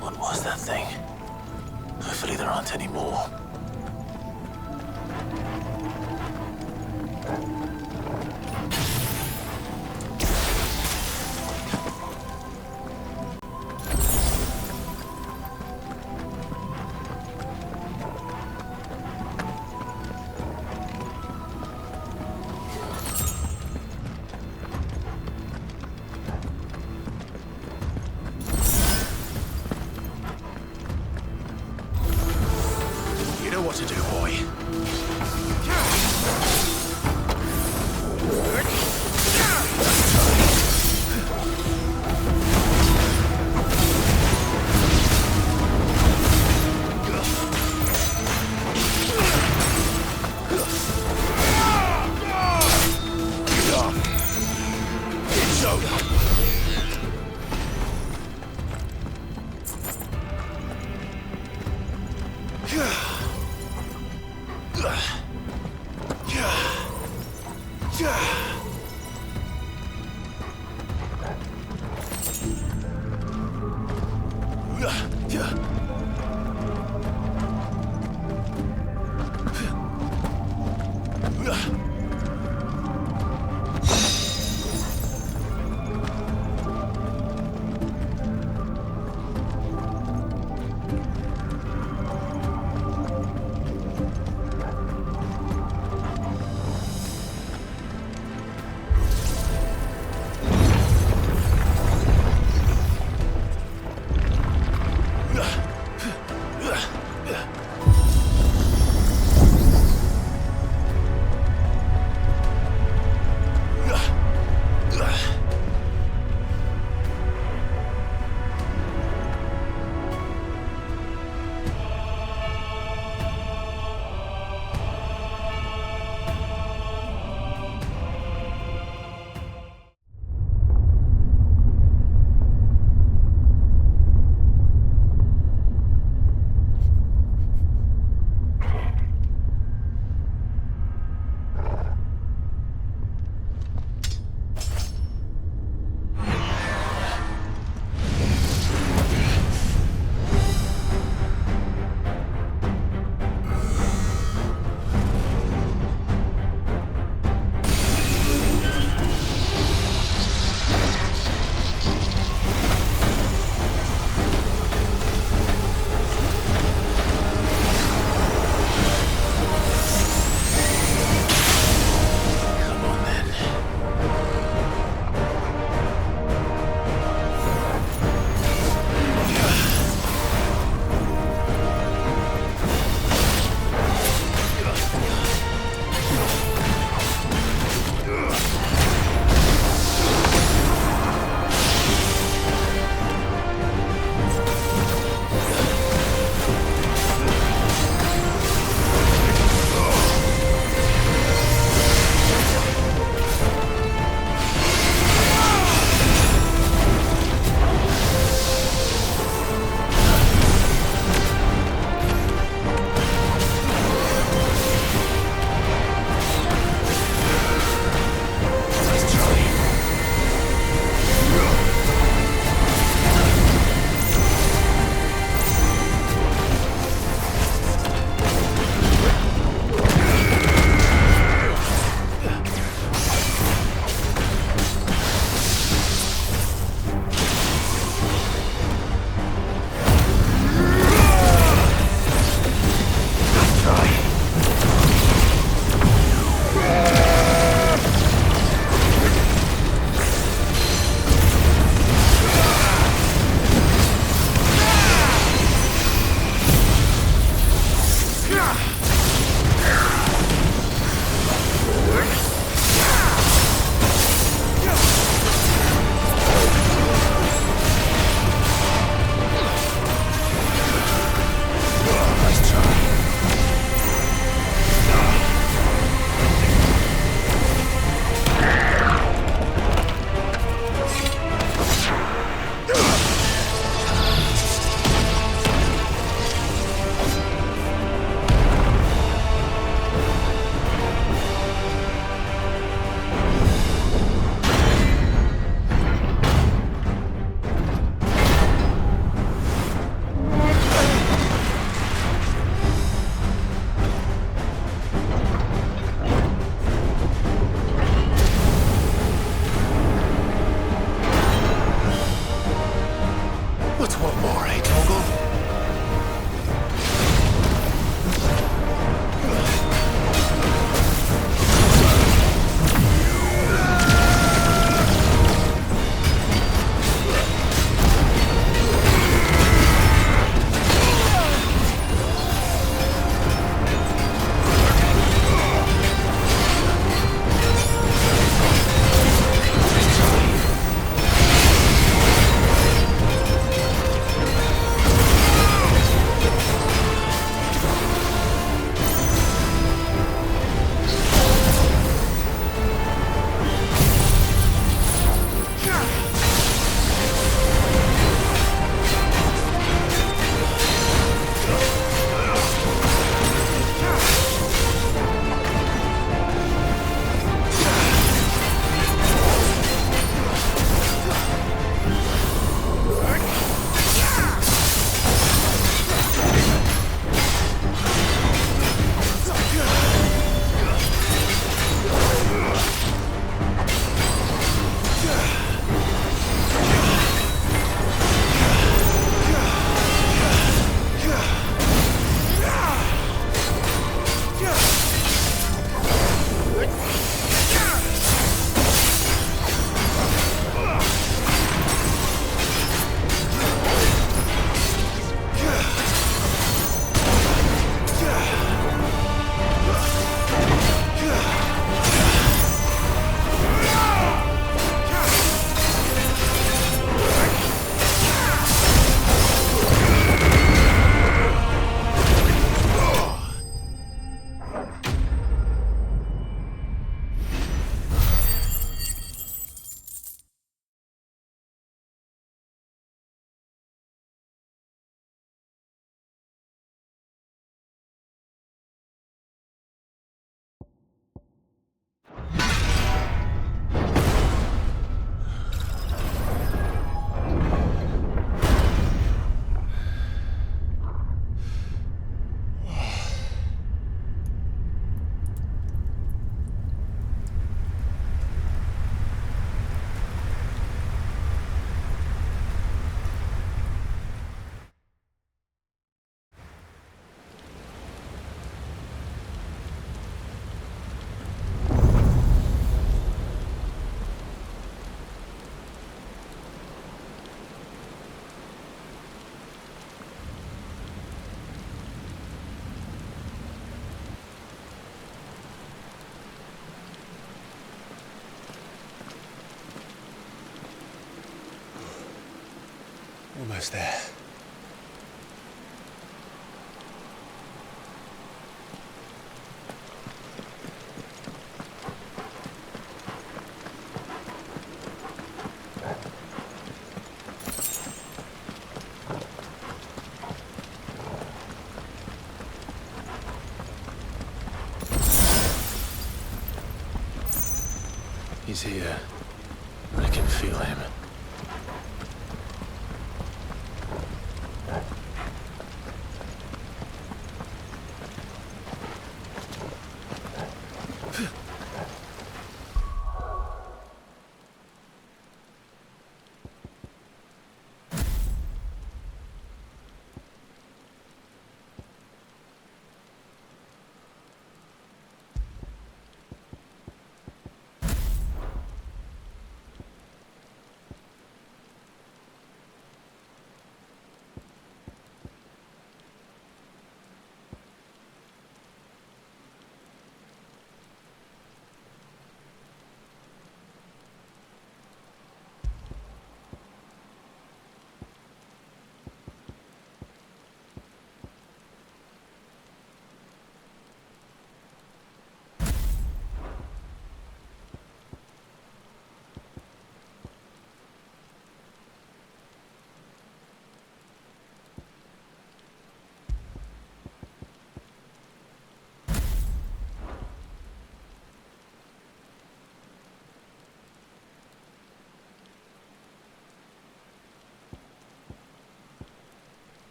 E: What was that thing? Hopefully there aren't any more. What to do, boy. It's over.
J: Almost there. He's here. I can feel him.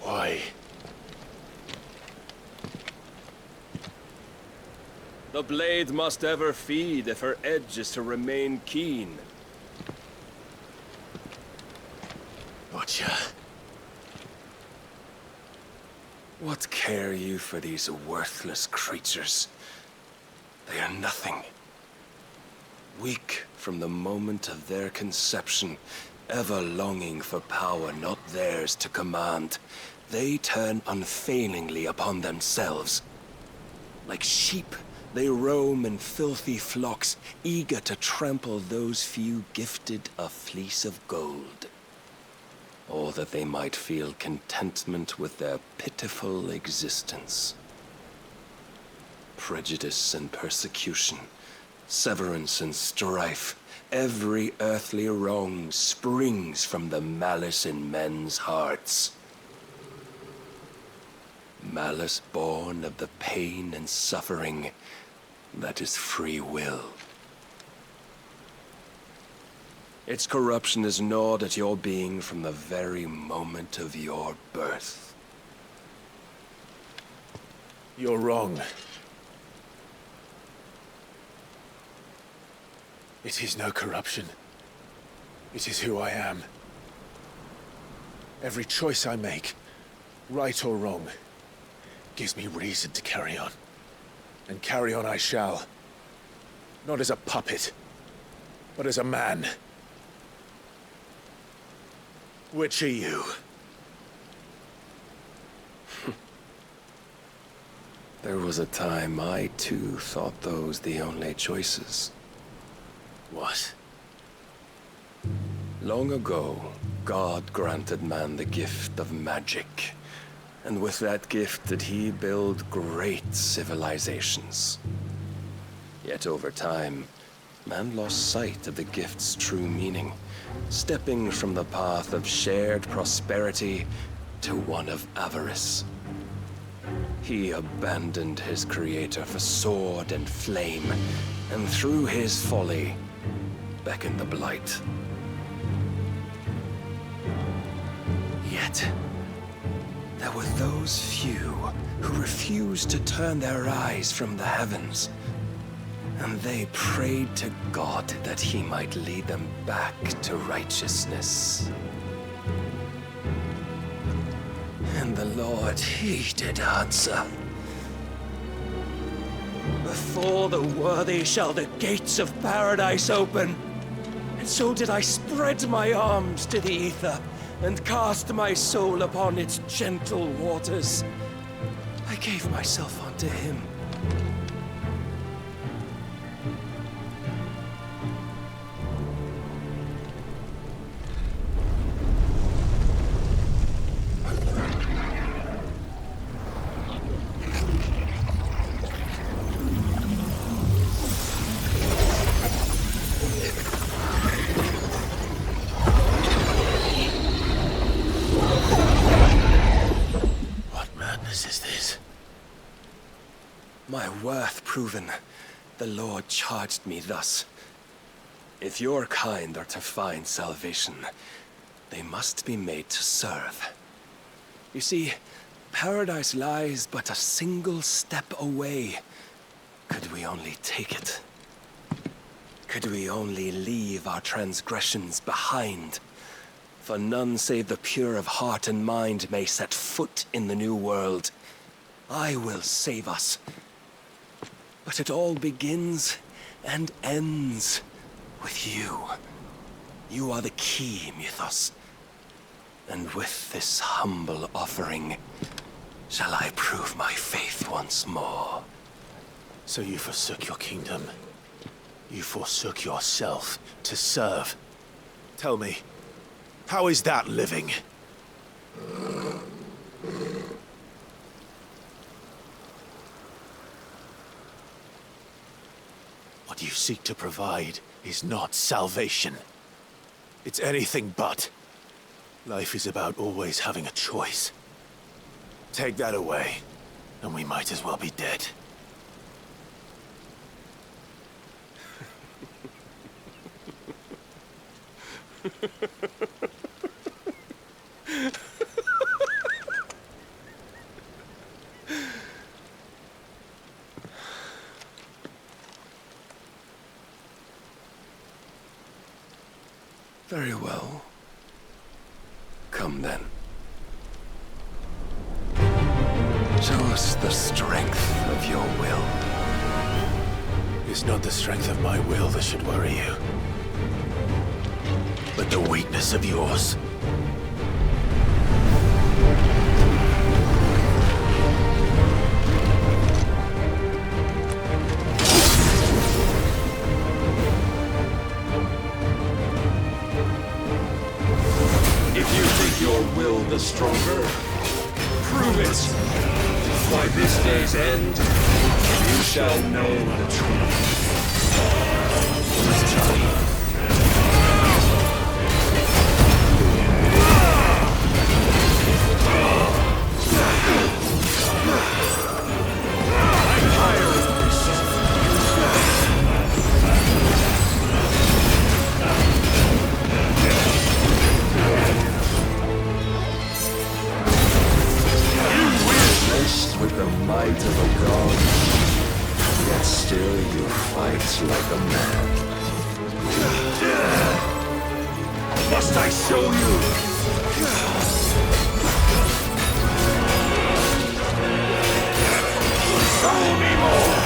J: Why?
K: The blade must ever feed if her edge is to remain keen.
J: Butcher.
K: What care you for these worthless creatures? They are nothing. Weak from the moment of their conception, ever longing for power not theirs to command, they turn unfailingly upon themselves. Like sheep, they roam in filthy flocks, eager to trample those few gifted a fleece of gold. Or that they might feel contentment with their pitiful existence. Prejudice and persecution, severance and strife, every earthly wrong springs from the malice in men's hearts. Malice born of the pain and suffering that is free will. Its corruption is gnawed at your being from the very moment of your birth.
J: You're wrong. It is no corruption. It is who I am. Every choice I make, right or wrong, gives me reason to carry on. And carry on I shall. Not as a puppet, but as a man. Which are you?
K: There was a time I too thought those the only choices.
J: What?
K: Long ago, God granted man the gift of magic. And with that gift did he build great civilizations. Yet over time, man lost sight of the gift's true meaning, stepping from the path of shared prosperity to one of avarice. He abandoned his creator for sword and flame, and through his folly, beckoned the blight. Yet, there were those few who refused to turn their eyes from the heavens, and they prayed to God that he might lead them back to righteousness. And the Lord, he did answer. Before the worthy shall the gates of paradise open. And so did I spread my arms to the ether, and cast my soul upon its gentle waters. I gave myself unto him. My worth proven, the Lord charged me thus. If your kind are to find salvation, they must be made to serve. You see, paradise lies but a single step away. Could we only take it? Could we only leave our transgressions behind? For none save the pure of heart and mind may set foot in the new world. I will save us. But it all begins and ends with you. You are the key, Mythos. And with this humble offering, shall I prove my faith once more.
E: So you forsook your kingdom. You forsook yourself to serve. Tell me, how is that living? What you seek to provide is not salvation. It's anything but. Life is about always having a choice. Take that away, and we might as well be dead.
K: Very well. Come then. Show us the strength of your will.
E: It's not the strength of my will that should worry you, but the weakness of yours.
K: Your will the stronger? Prove it! By this day's end, you shall know the truth. With the might of a god, yet still you fight like a man. Must I show you? Show me more!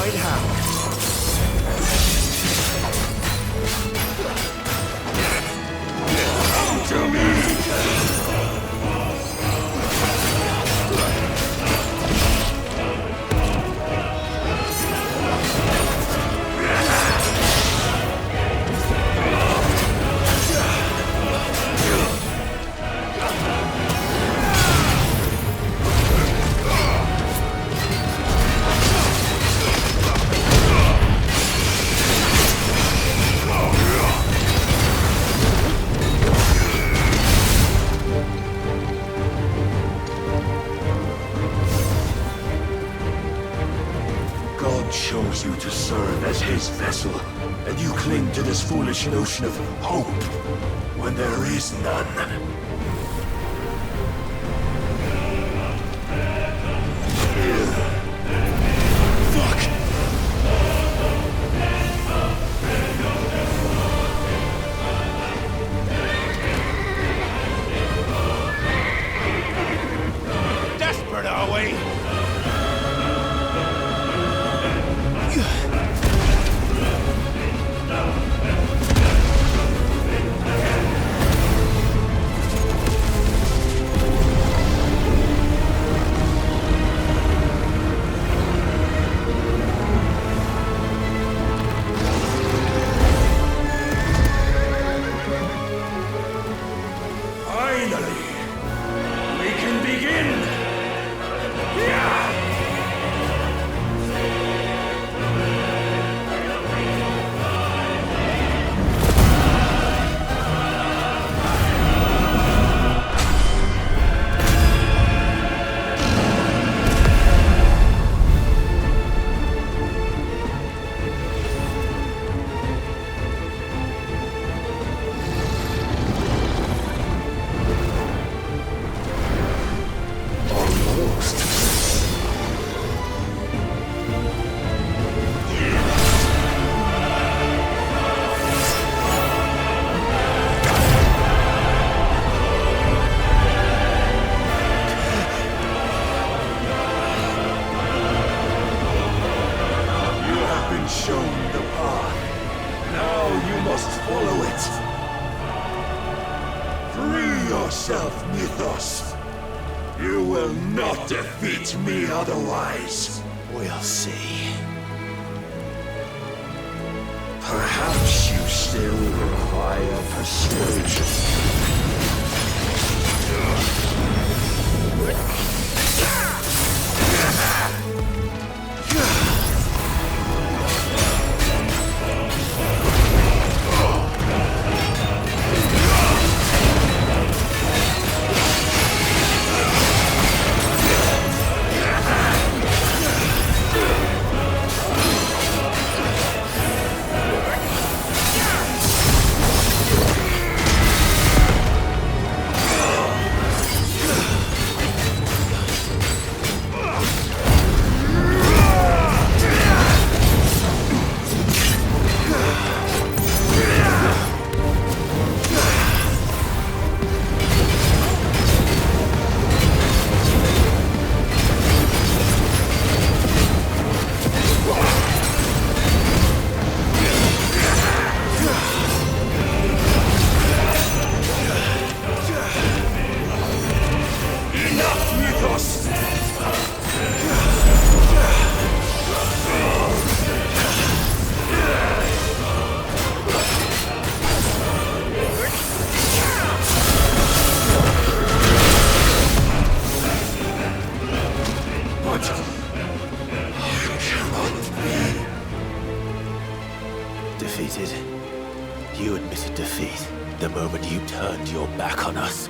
K: quite happy. To me! Chose you to serve as his vessel, and you cling to this foolish notion of hope when there is none. Fuck!
B: Desperate, are we?
K: Mythos. You will not defeat me otherwise. We'll see. Perhaps you still require persuasion.
E: Defeated. You admitted defeat the moment you turned your back on us.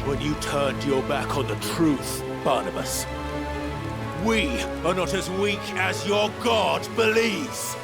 E: When you turned your back on the truth, Barnabas. We are not as weak as your God believes.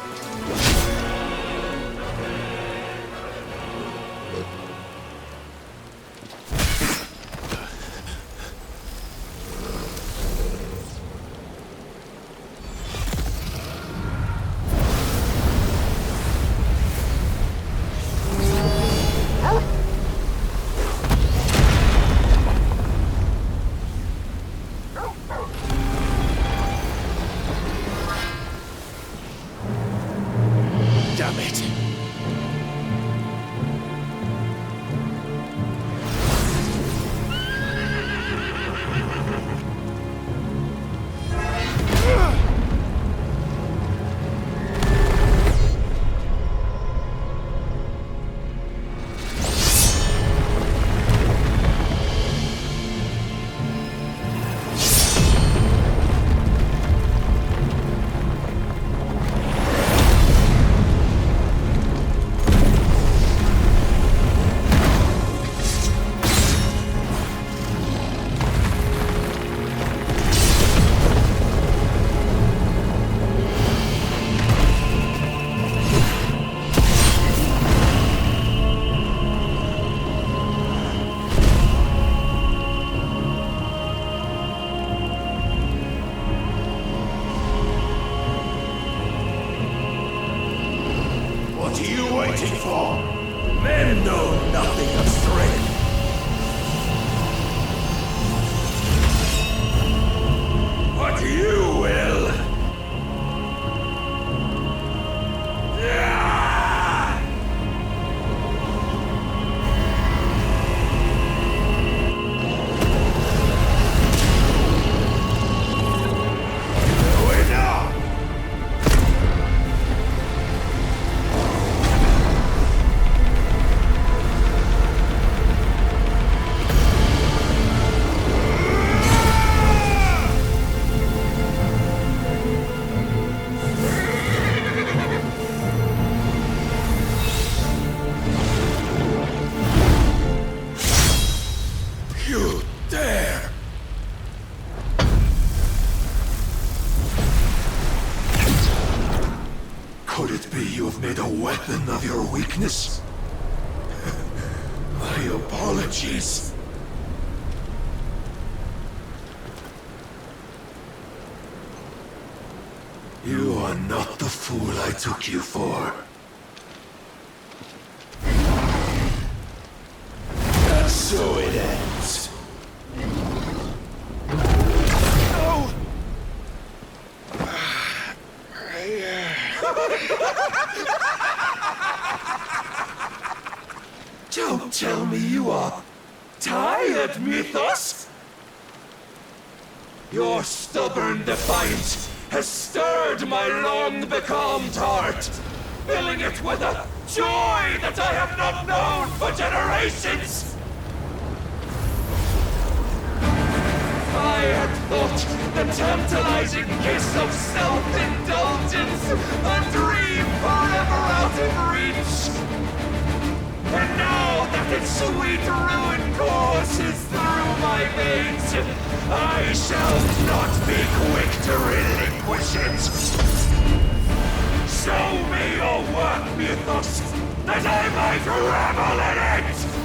L: What are you waiting for? Men know nothing of strength. But you will. Of your weakness? My apologies. You are not the fool I took you for. And so it ends. No! Don't tell me you are tired, Mythos! Your stubborn defiance has stirred my long-becalmed heart, filling it with a joy that I have not known for generations! I had thought the tantalizing kiss of self-indulgence a dream forever out of reach! And now that its sweet ruin courses through my veins, I shall not be quick to relinquish it. Show me your work, Mythos, that I might revel in it!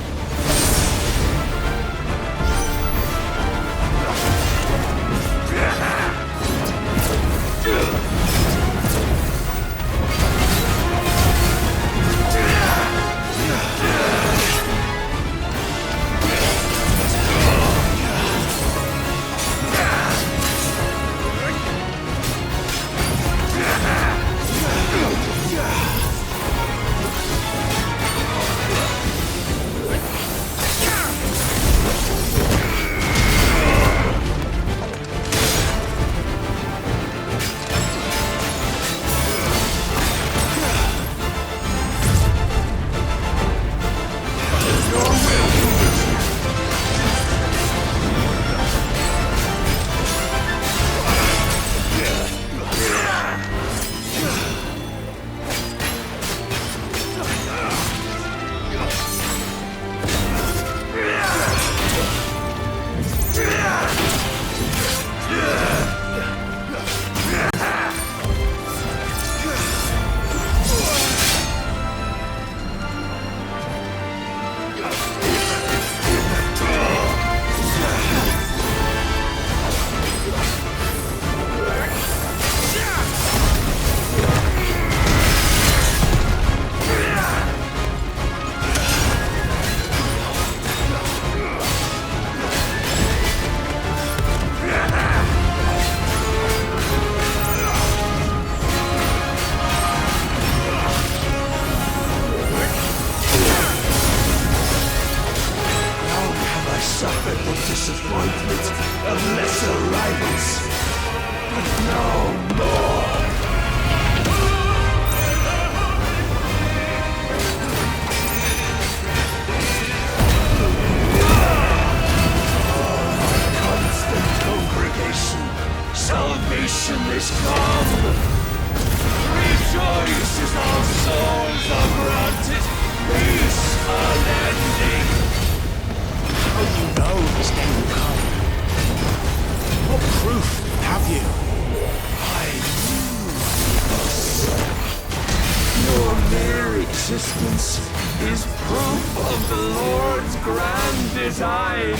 L: existence is proof of the Lord's grand design.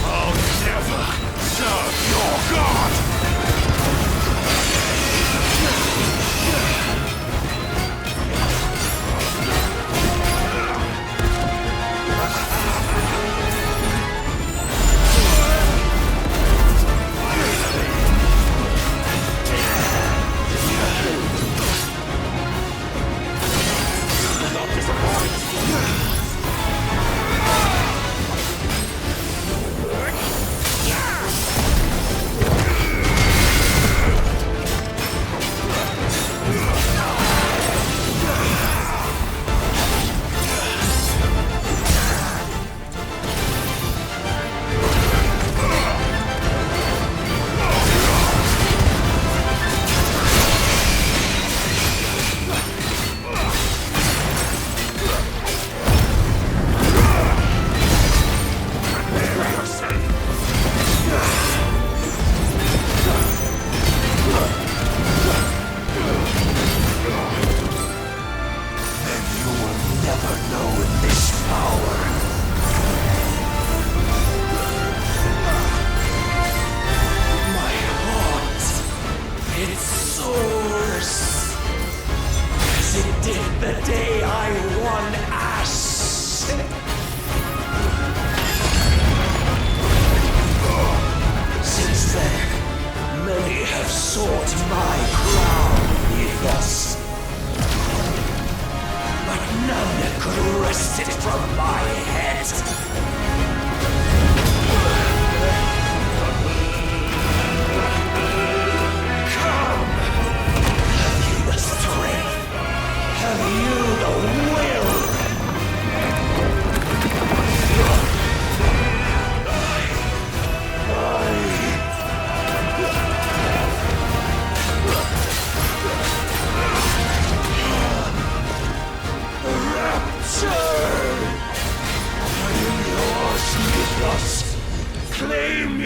L: I'll never serve your God!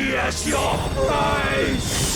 L: me as your prize!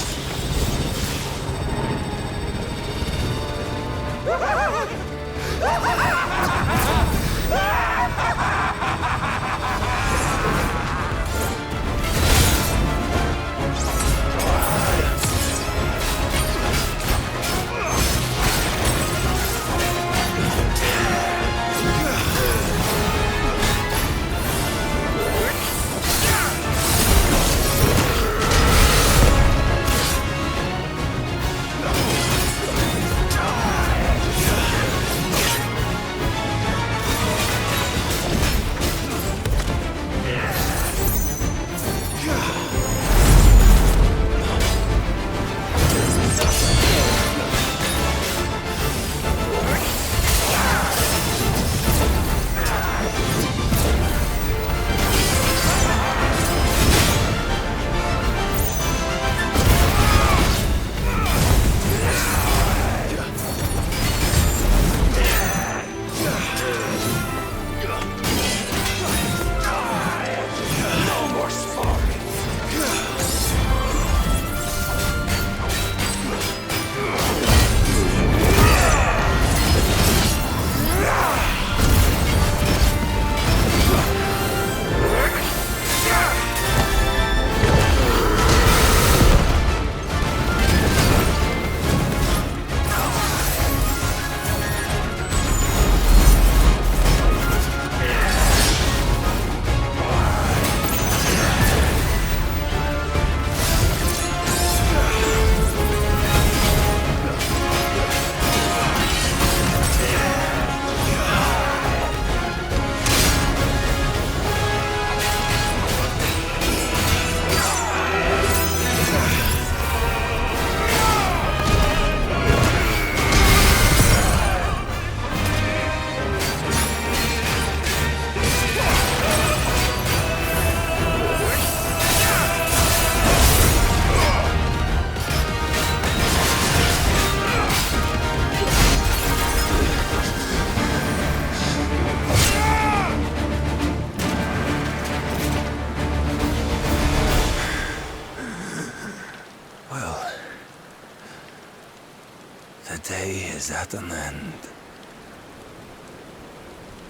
K: Is at an end.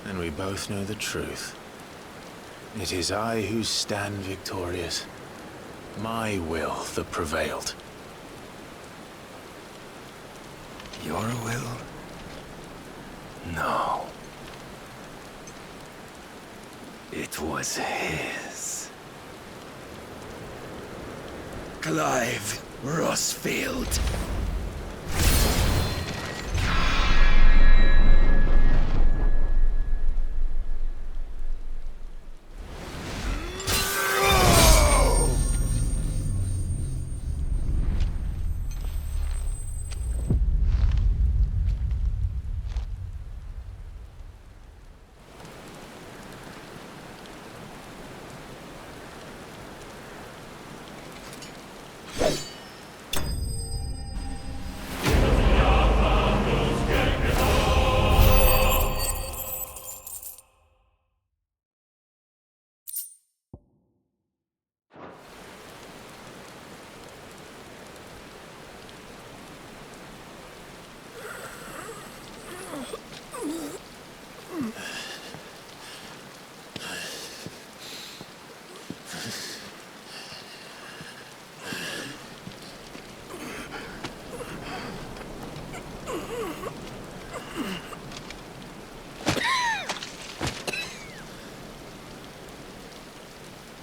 J: And we both know the truth. It is I who stand victorious. My will that prevailed.
K: Your will? No. It was his. Clive Rossfield.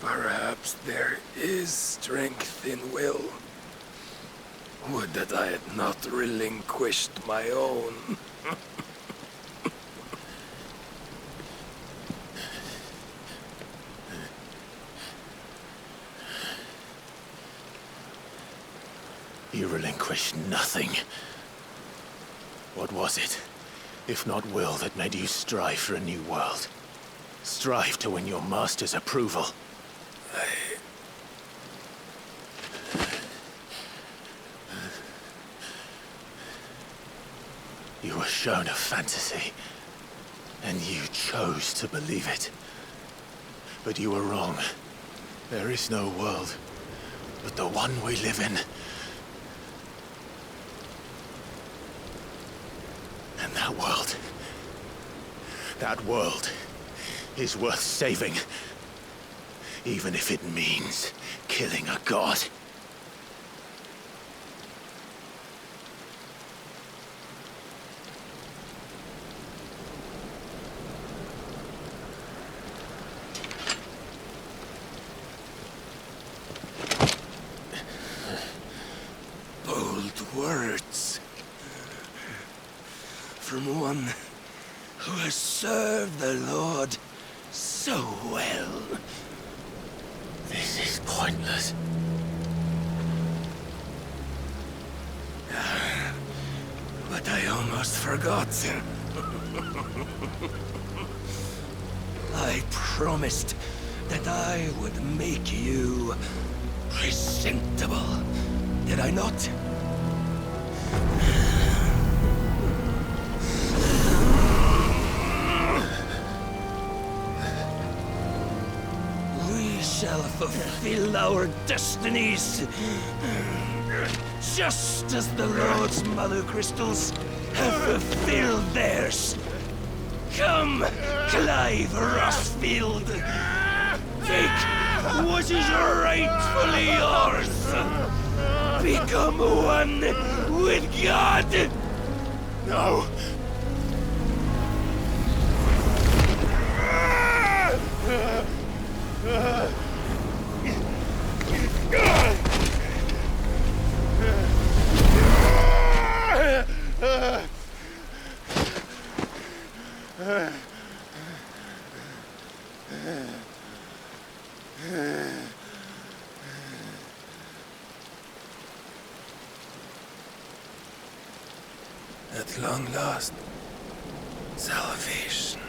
K: Perhaps there is strength in will. Would that I had not relinquished my own.
J: You relinquished nothing. What was it, if not will, that made you strive for a new world? Strive to win your master's approval? You were shown a fantasy, and you chose to believe it. But you were wrong. There is no world, but the one we live in. And that world is worth saving, even if it means killing a god.
K: Bold words from one who has served the Lord so well.
J: This is pointless.
K: But I almost forgot. I promised that I would make you presentable. Did I not? We shall fulfill our destinies, just as the Lord's Mother Crystals have fulfilled theirs. Come, Clive Rossfield. Take what is rightfully yours. Become one with God.
J: No.
K: At long last, salvation.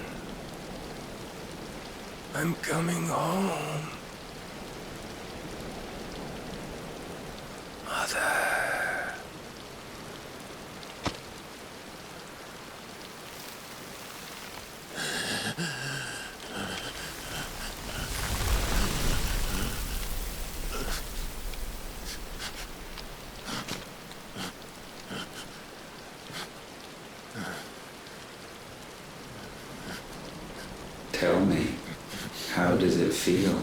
K: I'm coming home. Mother.
M: Tell me, how does it feel?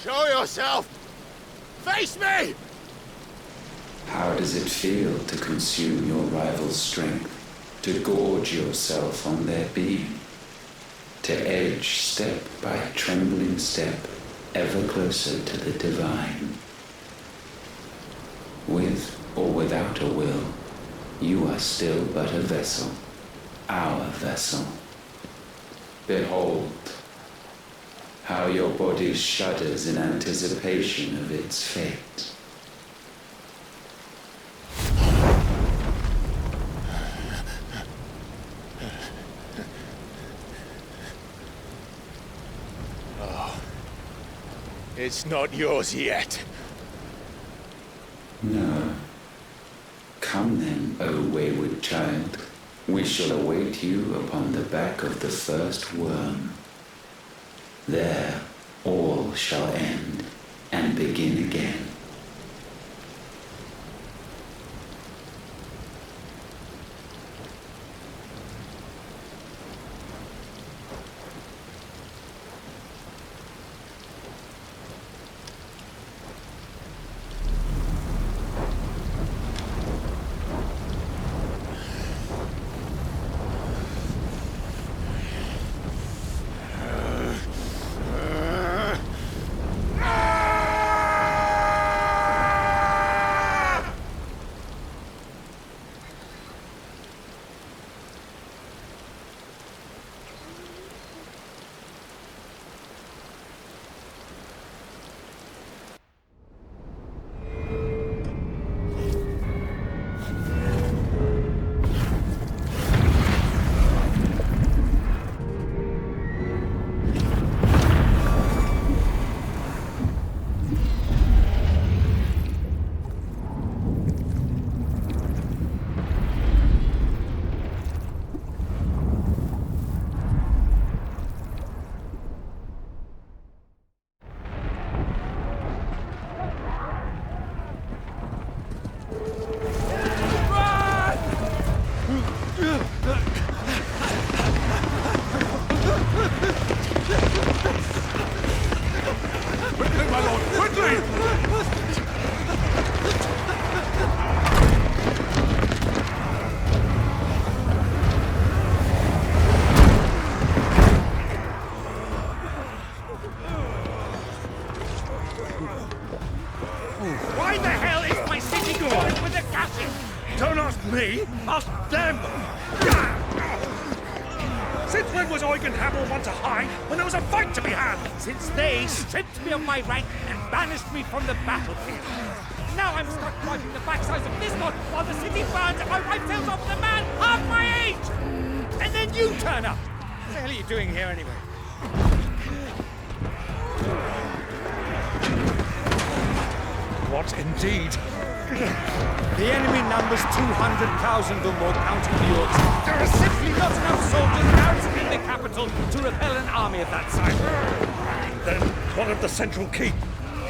J: Show yourself! Face me!
M: How does it feel to consume your rival's strength, to gorge yourself on their beam, to edge step by trembling step ever closer to the divine? With or without a will, you are still but a vessel, our vessel. Behold, how your body shudders in anticipation of its fate.
J: Oh, it's not yours yet.
M: No. Come then, O wayward child. We shall await you upon the back of the first worm. There all shall end and begin again.
L: Me? Ask them! Since when was Eugen Hamel one to hide when there was a fight to be had?
N: Since they stripped me of my rank and banished me from the battlefield. Now I'm stuck wiping the backsides of this mod while the city burns and my wife tells off the man half my age! And then you turn up! What the hell are you doing here anyway?
L: What indeed?
N: The enemy numbers 200,000 or more, counting the orcs. There are simply not enough soldiers garrisoned in the capital to repel an army of that size.
L: Then what of the central keep?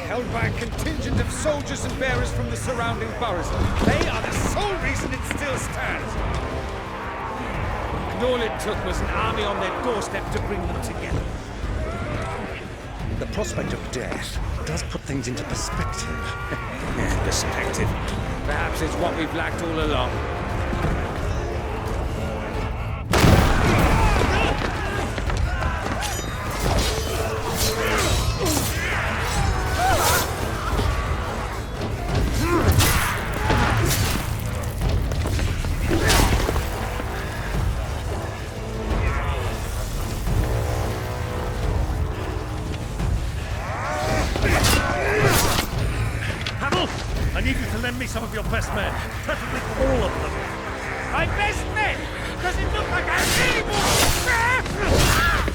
N: Held by a contingent of soldiers and bearers from the surrounding boroughs. They are the sole reason it still stands. And all it took was an army on their doorstep to bring them together.
L: The prospect of death does put things into perspective. Perspective.
N: Perhaps it's what we've lacked all along.
L: I need you to lend me some of your best men, preferably all of them.
N: My best men? Does it look like I really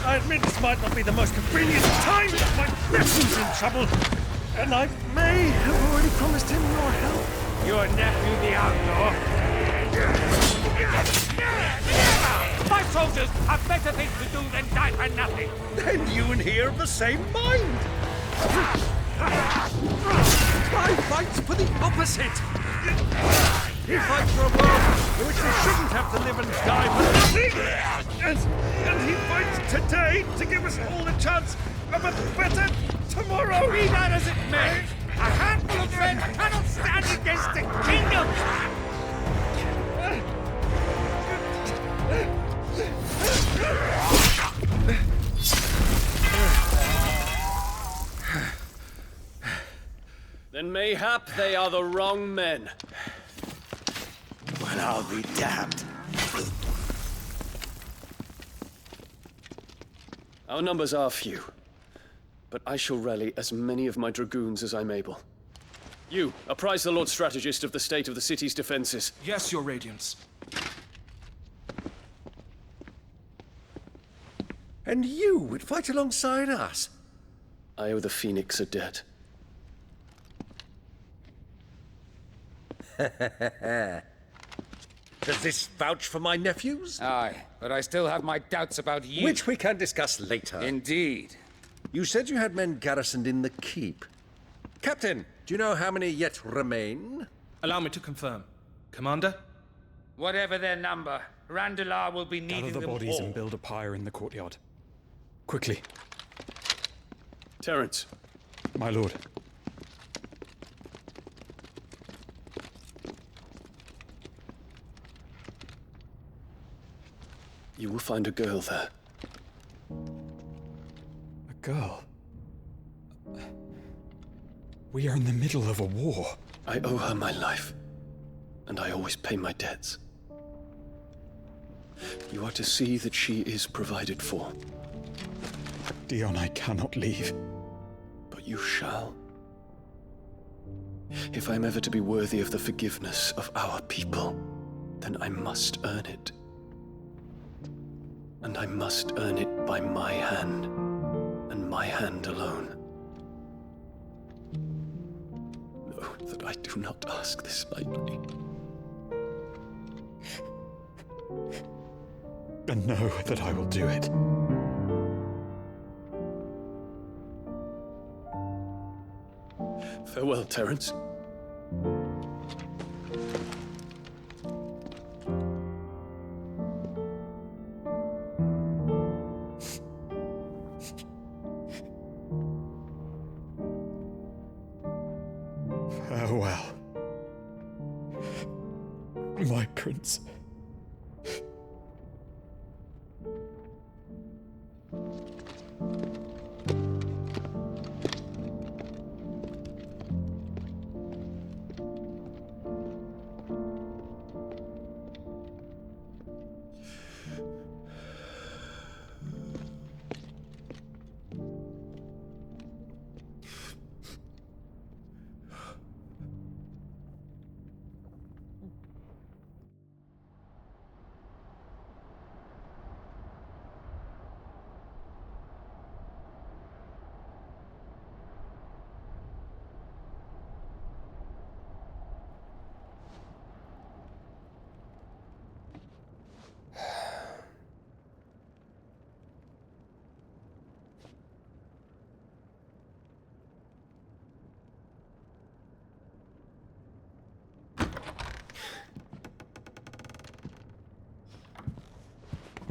L: I admit this might not be the most convenient time, but my nephew's in trouble, and I may have already promised him your help.
N: Your nephew, the outlaw? My soldiers have better things to do than die for nothing.
L: Then you and he are of the same mind. I fight for the opposite. He fights for a world in which we shouldn't have to live and die for nothing. And he fights today to give us all a chance of a better tomorrow.
N: Be that as it may, a handful of men cannot stand against a kingdom.
K: Then mayhap they are the wrong men.
L: Well, I'll be damned.
K: Our numbers are few, but I shall rally as many of my dragoons as I'm able. You, apprise the Lord Strategist of the state of the city's defenses.
O: Yes, Your Radiance.
L: And you would fight alongside us?
K: I owe the Phoenix a debt.
L: Does this vouch for my nephews?
N: Aye, but I still have my doubts about you.
L: Which we can discuss later.
N: Indeed.
L: You said you had men garrisoned in the keep. Captain, do you know how many yet remain?
O: Allow me to confirm. Commander?
N: Whatever their number, Randalar will be needing
P: Gather the
N: them
P: bodies
N: all.
P: and build a pyre in the courtyard. Quickly.
K: Terence.
P: My lord.
K: You will find a girl there.
P: A girl? We are in the middle of a war.
K: I owe her my life, and I always pay my debts. You are to see that she is provided for.
P: Dion, I cannot leave.
K: But you shall. If I'm ever to be worthy of the forgiveness of our people, then I must earn it. And I must earn it by my hand, and my hand alone. Know that I do not ask this lightly.
P: And know that I will do it.
K: Farewell, Terence.
P: Farewell, my prince.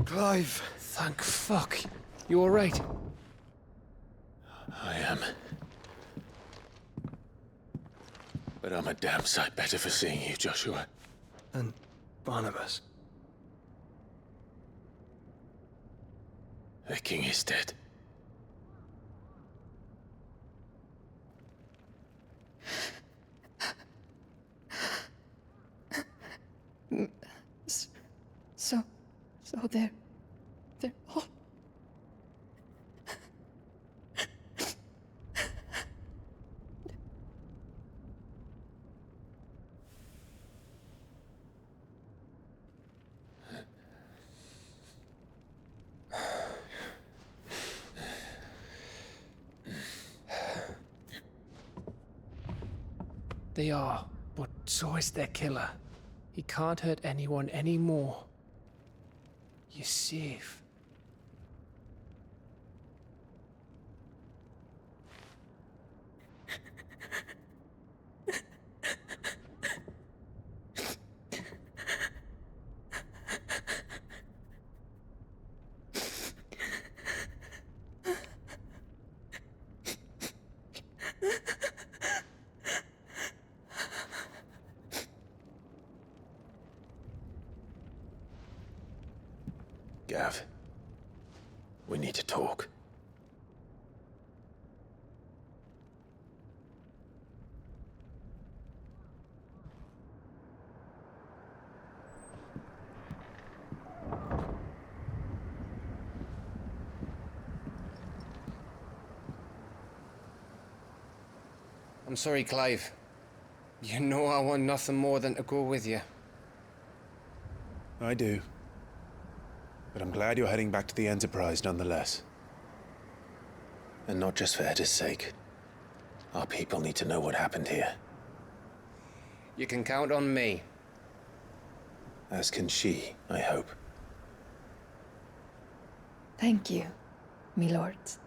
B: Clive.
K: Thank fuck. You alright?
J: I am. But I'm a damn sight better for seeing you, Joshua.
B: And Barnabas.
J: The king is dead.
C: So they're all...
K: They are, but so is their killer. He can't hurt anyone anymore. You're safe.
J: Gav, we need to talk.
K: I'm sorry, Clive. You know I want nothing more than to go with you.
J: I do. But I'm glad you're heading back to the Enterprise nonetheless. And not just for Edda's sake. Our people need to know what happened here.
K: You can count on me.
J: As can she, I hope.
C: Thank you, me lords.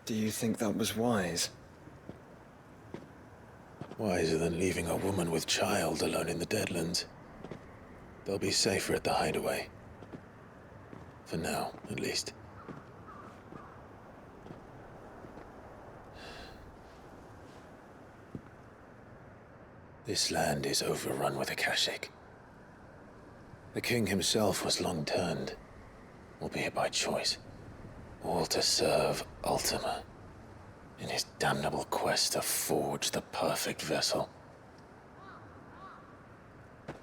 B: Do you think that was wise?
J: Wiser than leaving a woman with child alone in the Deadlands. They'll be safer at the hideaway. For now, at least. This land is overrun with Akashic. The king himself was long turned, albeit by choice. All to serve Ultima, in his damnable quest to forge the perfect vessel.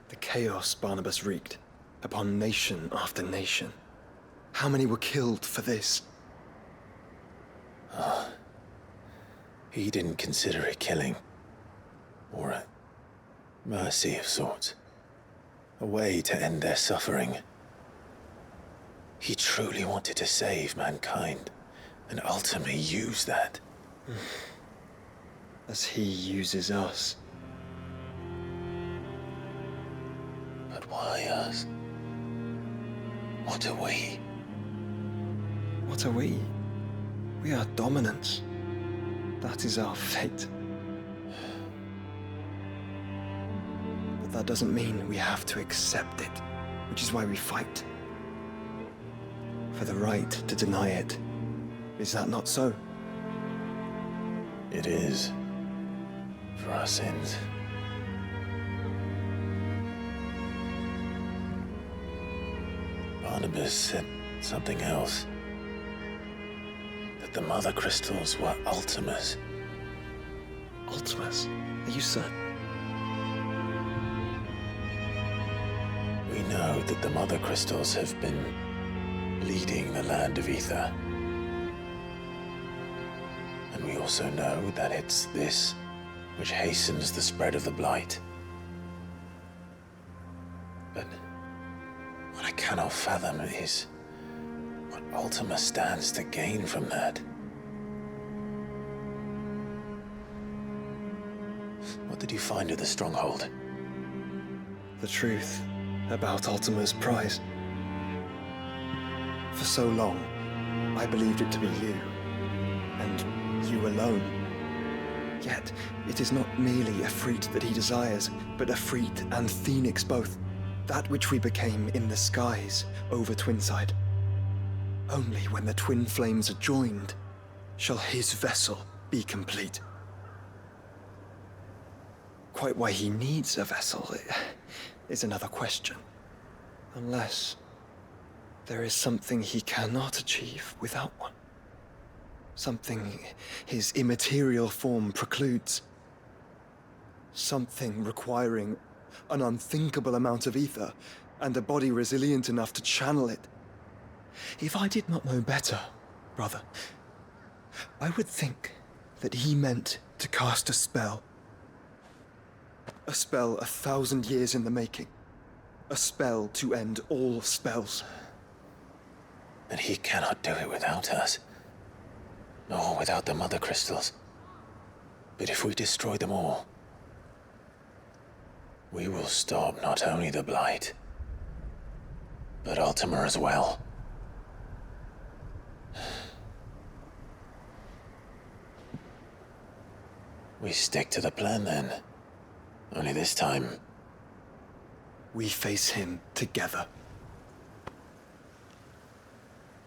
B: The chaos Barnabas wreaked upon nation after nation. How many were killed for this?
J: He didn't consider it killing. Or a mercy of sorts. A way to end their suffering. He truly wanted to save mankind, and ultimately used that.
B: As he uses us.
J: But why us? What are we?
B: What are we? We are dominance. That is our fate. But that doesn't mean we have to accept it, which is why we fight. For the right to deny it. Is that not so?
J: It is. For our sins. Barnabas said something else. That the Mother Crystals were Ultimas.
B: Ultimas? Are you certain?
J: We know that the Mother Crystals have been leading the land of Ether. And we also know that it's this which hastens the spread of the Blight. But what I cannot fathom is what Ultima stands to gain from that. What did you find at the Stronghold?
B: The truth about Ultima's prize. For so long,
Q: I believed it to be you, and you alone. Yet, it is not merely Efreet that he desires, but Efreet and Phoenix both. That which we became in the skies over Twinside. Only when the twin flames are joined shall his vessel be complete. Quite why he needs a vessel is another question. Unless there is something he cannot achieve without one. Something his immaterial form precludes. Something requiring an unthinkable amount of ether and a body resilient enough to channel it. If I did not know better, brother, I would think that he meant to cast a spell. A spell 1,000 years in the making. A spell to end all spells.
E: But he cannot do it without us. Nor without the Mother Crystals. But if we destroy them all, we will stop not only the Blight, but Ultima as well. We stick to the plan then. Only this time,
Q: we face him together.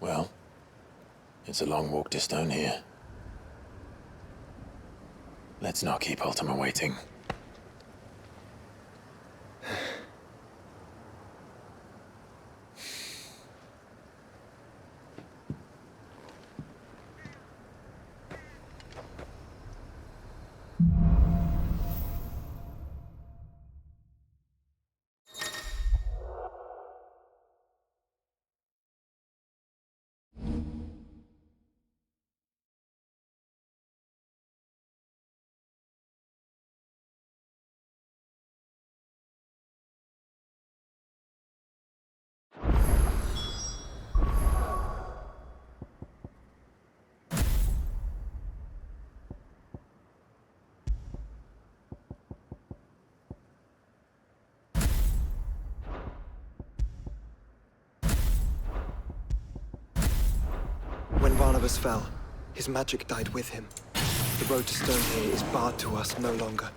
E: Well, it's a long walk to Stone here. Let's not keep Ultima waiting.
Q: When Barnabas fell, his magic died with him. The road to Stone here is barred to us no longer.